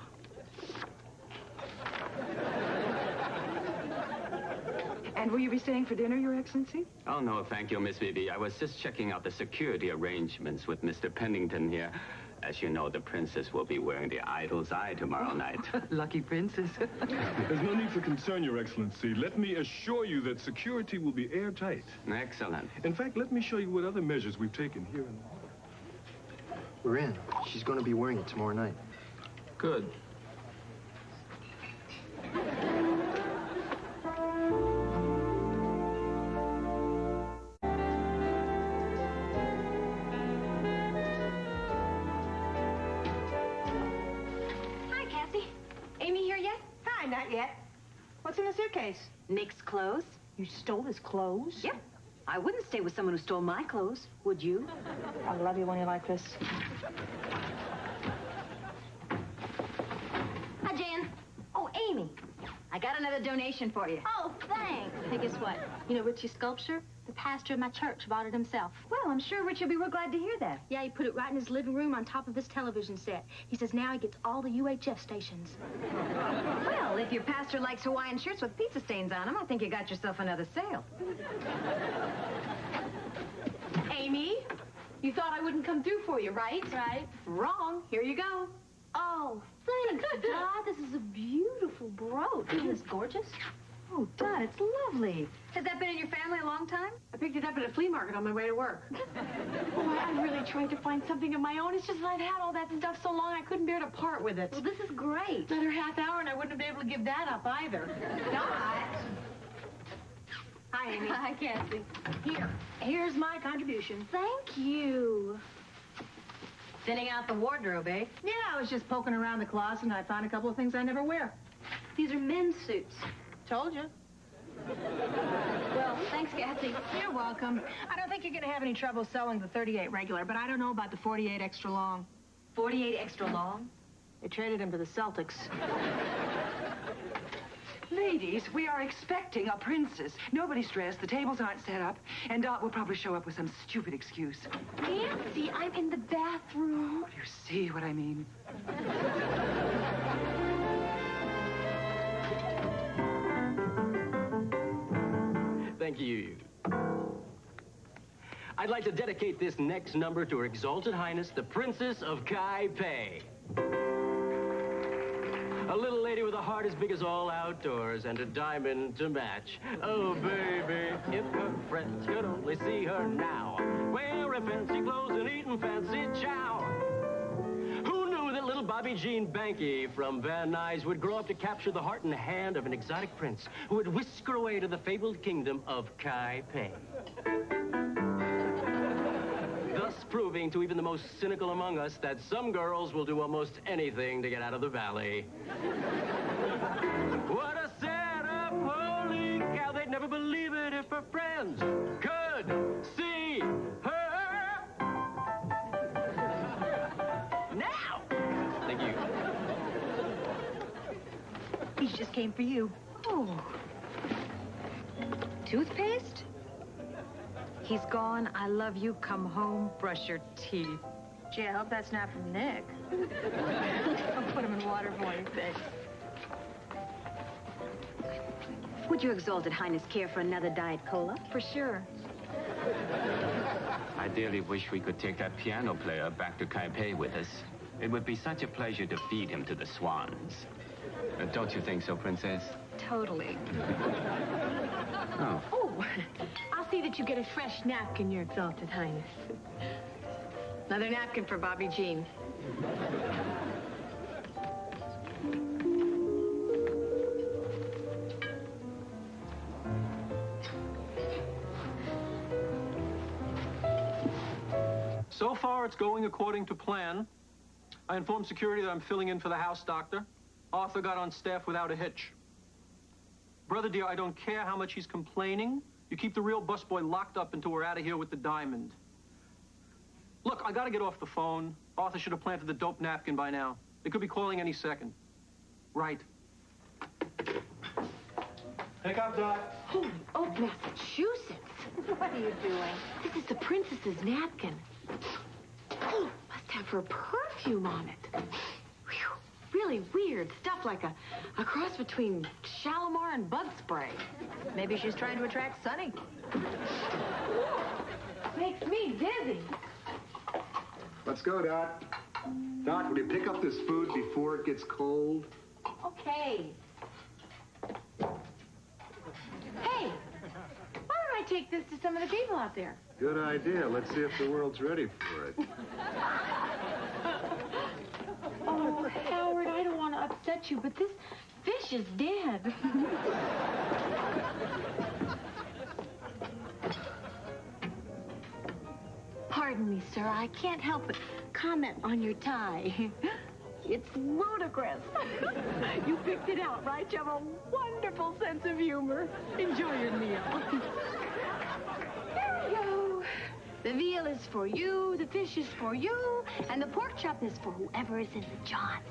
Speaker 6: And will you be staying for dinner, Your Excellency?
Speaker 7: Oh, no, thank you, Miss Vivi. I was just checking out the security arrangements with Mr. Pennington here. As you know, the princess will be wearing the Idol's Eye tomorrow night.
Speaker 6: Lucky princess.
Speaker 15: There's no need for concern, Your Excellency. Let me assure you that security will be airtight.
Speaker 7: Excellent.
Speaker 15: In fact, let me show you what other measures we've taken here.
Speaker 23: We're in. She's going to be wearing it tomorrow night.
Speaker 7: Good.
Speaker 2: Hi, Cassie. Amy here yet?
Speaker 4: Hi, not yet. What's in the suitcase?
Speaker 17: Nick's clothes.
Speaker 4: You stole his clothes?
Speaker 17: Yep. I wouldn't stay with someone who stole my clothes, would you?
Speaker 4: I love you when you're like this.
Speaker 3: Hi, Jan. Oh, Amy. I got another donation for you.
Speaker 17: Oh, thanks. Hey, guess what? You know Richie's sculpture? The pastor of my church bought it himself.
Speaker 3: Well, I'm sure Rich will be real glad to hear that.
Speaker 17: Yeah, he put it right in his living room on top of his television set. He says now he gets all the UHF stations.
Speaker 3: Well, if your pastor likes Hawaiian shirts with pizza stains on them, I think you got yourself another sale.
Speaker 2: Amy, you thought I wouldn't come through for you, right?
Speaker 17: Right.
Speaker 2: Wrong. Here you go.
Speaker 17: Oh, thanks, Dot. This is a beautiful brooch. Isn't this gorgeous?
Speaker 3: Oh, Dot, it's lovely. Has that been in your family a long time?
Speaker 2: I picked it up at a flea market on my way to work. Oh, I really tried to find something of my own. It's just that I've had all that stuff so long I couldn't bear to part with it.
Speaker 17: Well, this is great.
Speaker 2: Another half hour and I wouldn't have been able to give that up either.
Speaker 17: Dot.
Speaker 2: Hi, Amy.
Speaker 17: Hi, Cassie.
Speaker 2: Here's my contribution.
Speaker 17: Thank you.
Speaker 3: Thinning out the wardrobe, eh?
Speaker 4: Yeah, I was just poking around the closet and I found a couple of things I never wear.
Speaker 17: These are men's suits.
Speaker 4: Told you.
Speaker 17: Well, thanks, Cassie.
Speaker 4: You're welcome. I don't think you're going to have any trouble selling the 38 regular, but I don't know about the 48 extra long.
Speaker 3: 48 extra long?
Speaker 4: They traded him to the Celtics.
Speaker 6: Ladies, we are expecting a princess. Nobody's dressed, the tables aren't set up, and Dot will probably show up with some stupid excuse.
Speaker 2: Nancy, I'm in the bathroom.
Speaker 6: You see what I mean?
Speaker 9: Thank you. I'd like to dedicate this next number to Her Exalted Highness, the Princess of Kai Pei. A little lady with a heart as big as all outdoors and a diamond to match. Oh, baby, if her friends could only see her now, wearing fancy clothes and eating fancy chow. Who knew that little Bobby Jean Banky from Van Nuys would grow up to capture the heart and hand of an exotic prince who would whisk her away to the fabled kingdom of Kai Pei? Thus proving to even the most cynical among us that some girls will do almost anything to get out of the valley. What a setup! Holy cow, they'd never believe it if her friends could see her. Now! Thank you.
Speaker 4: He just came for you.
Speaker 3: Oh. Toothpaste? He's gone. I love you. Come home. Brush your teeth.
Speaker 4: Gee, I hope that's not from Nick. I'll put him in water for you.
Speaker 3: Would your Exalted Highness care for another Diet Cola? For sure.
Speaker 7: I dearly wish we could take that piano player back to Kai Pei with us. It would be such a pleasure to feed him to the swans. Don't you think so, Princess?
Speaker 3: Totally.
Speaker 7: Oh.
Speaker 2: Oh, I'll see that you get a fresh napkin, Your Exalted Highness.
Speaker 3: Another napkin for Bobby Jean.
Speaker 21: So far, it's going according to plan. I informed security that I'm filling in for the house doctor. Arthur got on staff without a hitch. Brother dear, I don't care how much he's complaining. You keep the real busboy locked up until we're out of here with the diamond. Look, I gotta get off the phone. Arthur should have planted the dope napkin by now. They could be calling any second. Right.
Speaker 11: Pick up, Doc.
Speaker 2: Holy Oak, Massachusetts.
Speaker 4: What are you doing?
Speaker 2: This is the princess's napkin. Oh, must have her perfume on it. Whew. Really weird stuff, like a cross between Shalimar and bug spray.
Speaker 3: Maybe she's trying to attract Sonny.
Speaker 2: Makes me dizzy.
Speaker 20: Let's go, Doc. Doc, will you pick up this food before it gets cold?
Speaker 2: Okay. Hey, why don't I take this to some of the people out there?
Speaker 20: Good idea. Let's see if the world's ready for it.
Speaker 2: Oh, Howard, I don't want to upset you, but this fish is dead. Pardon me, sir. I can't help but comment on your tie. It's ludicrous. You picked it out, right? You have a wonderful sense of humor. Enjoy your meal. There we go. The veal is for you, the fish is for you, and the pork chop is for whoever is in the john.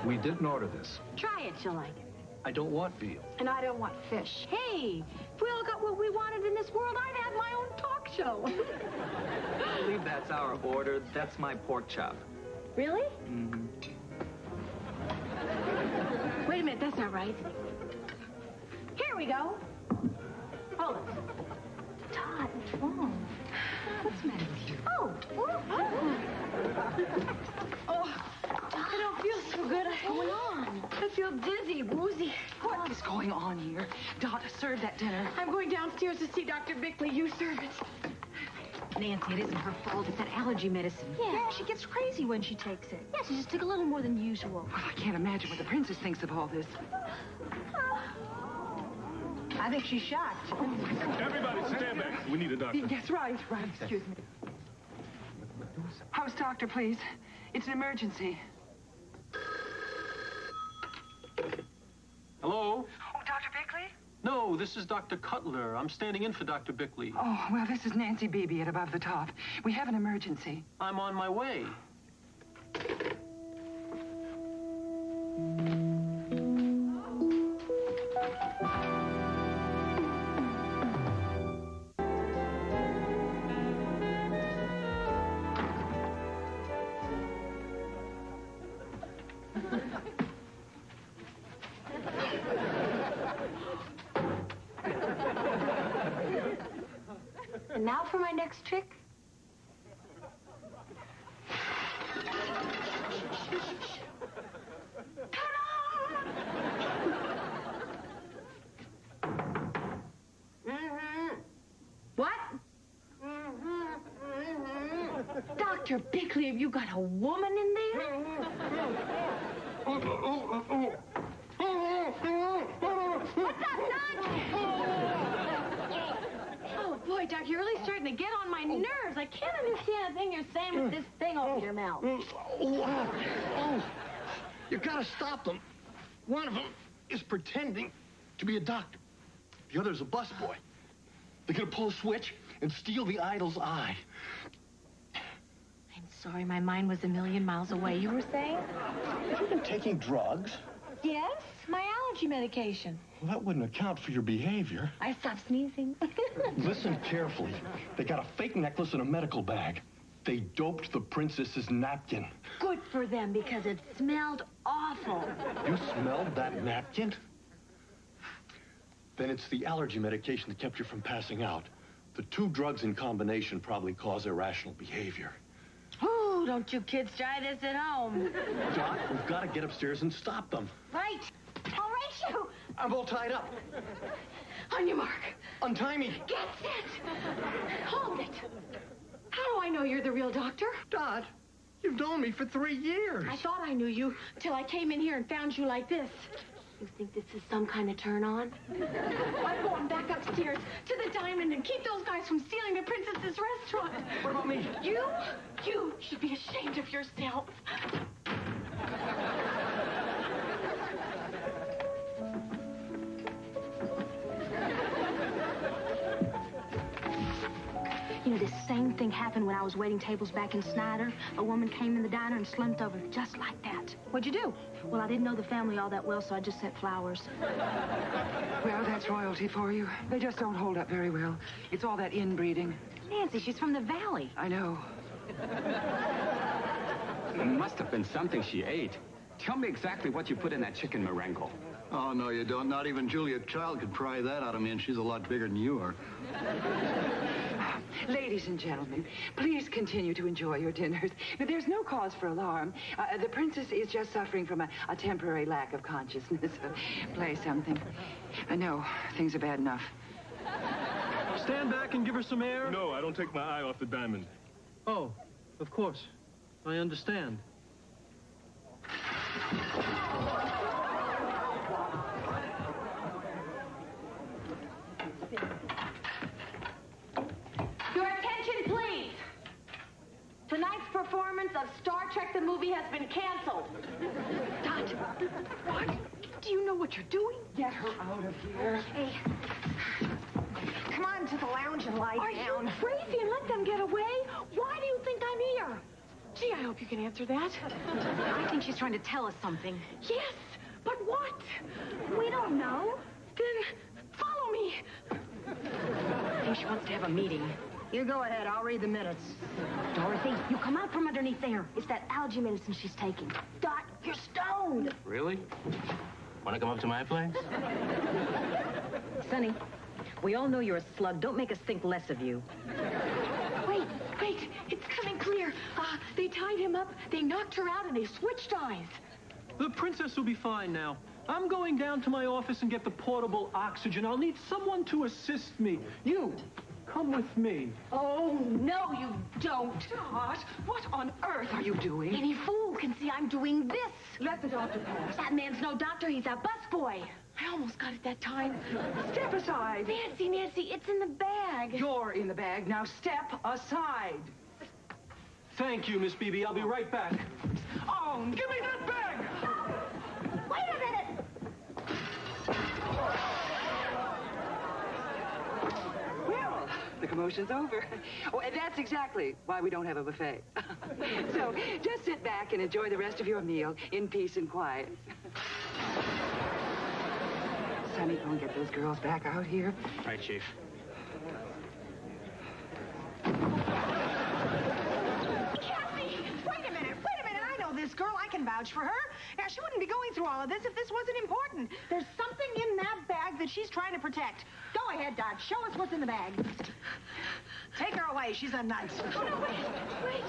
Speaker 13: We didn't order this.
Speaker 2: Try it, you'll like it.
Speaker 13: I don't want veal.
Speaker 2: And I don't want fish. Hey, if we all got what we wanted in this world, I'd have my own talk show.
Speaker 12: I believe that's our order. That's my pork chop.
Speaker 2: Really?
Speaker 12: Mm-hmm.
Speaker 2: Wait a minute, that's not right. Here we go. Hold it. Todd, what's wrong? What's the matter with you? Oh, I don't feel so good. What's going on? I feel dizzy, woozy.
Speaker 6: What is going on here? Dot, serve that dinner.
Speaker 2: I'm going downstairs to see Dr. Bickley. You serve it.
Speaker 3: Nancy, it isn't her fault. It's that allergy medicine.
Speaker 2: Yeah, she gets crazy when she takes it. Yeah, she just took a little more than usual.
Speaker 6: Well, I can't imagine what the princess thinks of all this.
Speaker 4: I think she's shocked.
Speaker 15: Everybody stand back. We need a doctor.
Speaker 6: Yes, right. Excuse me. House doctor, please. It's an emergency.
Speaker 21: Hello?
Speaker 6: Oh, Dr. Bickley?
Speaker 21: No, this is Dr. Cutler. I'm standing in for Dr. Bickley.
Speaker 6: Oh, well, this is Nancy Beebe at Above the Top. We have an emergency.
Speaker 21: I'm on my way.
Speaker 2: And now for my next trick.
Speaker 17: What? Dr. Bickley, have you got a woman in there?
Speaker 2: What's up, Doc? Oh, boy, Doc, you're really starting to get on my nerves. I can't understand a thing you're saying with this thing over your mouth.
Speaker 13: You gotta stop them. One of them is pretending to be a doctor. The other's a busboy. They're gonna pull a switch and steal the idol's eye.
Speaker 17: I'm sorry, my mind was a million miles away. You were saying?
Speaker 13: Have you been taking drugs?
Speaker 17: Yes, my allergy medication.
Speaker 13: Well, that wouldn't account for your behavior.
Speaker 17: I stopped sneezing.
Speaker 13: Listen carefully. They got a fake necklace in a medical bag. They doped the princess's napkin.
Speaker 17: Good for them, because it smelled awful.
Speaker 13: You smelled that napkin? Then it's the allergy medication that kept you from passing out. The two drugs in combination probably cause irrational behavior.
Speaker 17: Ooh, don't you kids try this at home.
Speaker 13: Doc, we've got to get upstairs and stop them.
Speaker 17: Right. All right, you.
Speaker 13: I'm all tied up.
Speaker 17: On your mark.
Speaker 13: Untie me.
Speaker 17: Get set. Hold it. How do I know you're the real doctor?
Speaker 13: Dot, you've known me for 3 years.
Speaker 17: I thought I knew you till I came in here and found you like this. You think this is some kind of turn on? I'm going back upstairs to the Diamond and keep those guys from stealing the princess's restaurant.
Speaker 13: What about me?
Speaker 17: You should be ashamed of yourself.
Speaker 2: You know, the same thing happened when I was waiting tables back in Snyder. A woman came in the diner and slumped over just like that.
Speaker 17: What'd you do?
Speaker 2: Well, I didn't know the family all that well, so I just sent flowers.
Speaker 6: Well, that's royalty for you. They just don't hold up very well. It's all that inbreeding.
Speaker 3: Nancy, she's from the valley.
Speaker 6: I know.
Speaker 7: It must have been something she ate. Tell me exactly what you put in that chicken Marengo.
Speaker 20: Oh, no, you don't. Not even Julia Child could pry that out of me, and she's a lot bigger than you are.
Speaker 6: Ladies and gentlemen, please continue to enjoy your dinners. But there's no cause for alarm. The princess is just suffering from a temporary lack of consciousness. Play something. No, things are bad enough.
Speaker 11: Stand back and give her some air.
Speaker 15: No, I don't take my eye off the diamond.
Speaker 11: Oh, of course. I understand.
Speaker 2: Your attention, please. Tonight's performance of Star Trek the movie has been canceled.
Speaker 17: Dot, what? Do you know what you're doing?
Speaker 6: Get her out of here.
Speaker 17: Hey, come on to the lounge and lie down.
Speaker 2: Are you crazy and let them get away? Why do you think I'm here?
Speaker 17: Gee, I hope you can answer that.
Speaker 3: I think she's trying to tell us something.
Speaker 17: Yes, but what?
Speaker 2: We don't know.
Speaker 17: Then follow me.
Speaker 3: I think she wants to have a meeting.
Speaker 5: You go ahead. I'll read the minutes.
Speaker 2: Dorothy, you come out from underneath there. It's that allergy medicine she's taking. Dot, you're stoned.
Speaker 9: Really? Want to come up to my place?
Speaker 3: Sonny, we all know you're a slug. Don't make us think less of you.
Speaker 17: Wait, it's coming clear. They tied him up, they knocked her out, and they switched eyes.
Speaker 11: The princess will be fine now. I'm going down to my office and get the portable oxygen. I'll need someone to assist me. You, come with me.
Speaker 17: Oh, no, you don't. Dot, what on earth are you doing? Any fool can see I'm doing this.
Speaker 6: Let the doctor pass.
Speaker 2: That man's no doctor. He's a busboy.
Speaker 17: I almost got it that time.
Speaker 6: Step aside.
Speaker 2: Nancy, it's in the bag.
Speaker 6: You're in the bag. Now step aside.
Speaker 11: Thank you, Miss Beebe. I'll be right back. Oh, give me that bag!
Speaker 2: Wait a minute.
Speaker 6: Well, the commotion's over. Oh, and that's exactly why we don't have a buffet. So just sit back and enjoy the rest of your meal in peace and quiet. Sonny, go and get those girls back out here.
Speaker 9: Right, Chief.
Speaker 4: Kathy, wait a minute. I know this girl. I can vouch for her. Now, she wouldn't be going through all of this if this wasn't important. There's something in that bag that she's trying to protect. Go ahead, Dot. Show us what's in the bag. Take her away. She's a nice.
Speaker 6: Oh, no, wait.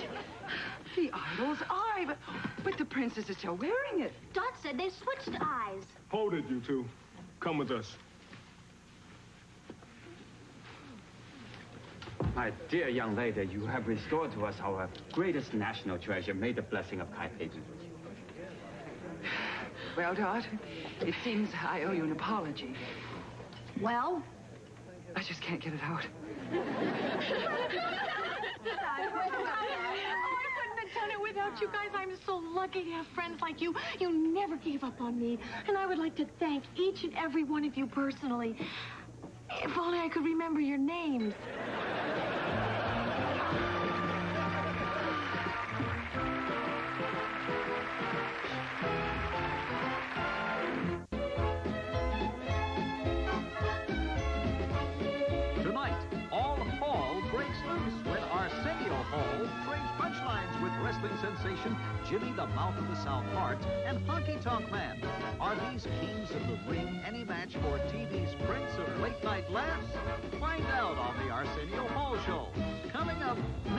Speaker 6: The idol's eye, but the princess is still wearing it.
Speaker 2: Dot said they switched eyes.
Speaker 15: Hold it, you two. Come with us.
Speaker 7: My dear young lady, you have restored to us our greatest national treasure. May the blessing of Kai Peyton with you.
Speaker 6: Well, Dot, it seems I owe you an apology.
Speaker 2: Well?
Speaker 6: I just can't get it out.
Speaker 5: Done it without you guys. I'm so lucky to have friends like you. You never gave up on me. And I would like to thank each and every one of you personally. If only I could remember your names.
Speaker 10: Tonight, all Hall breaks loose when Arsenio Hall trades punchlines with wrestling sensation Jimmy the Mouth of the South Hart and Honky Tonk Man. Are these kings of the ring any match for TV's Prince of Late Night Laughs? Find out on the Arsenio Hall Show. Coming up next.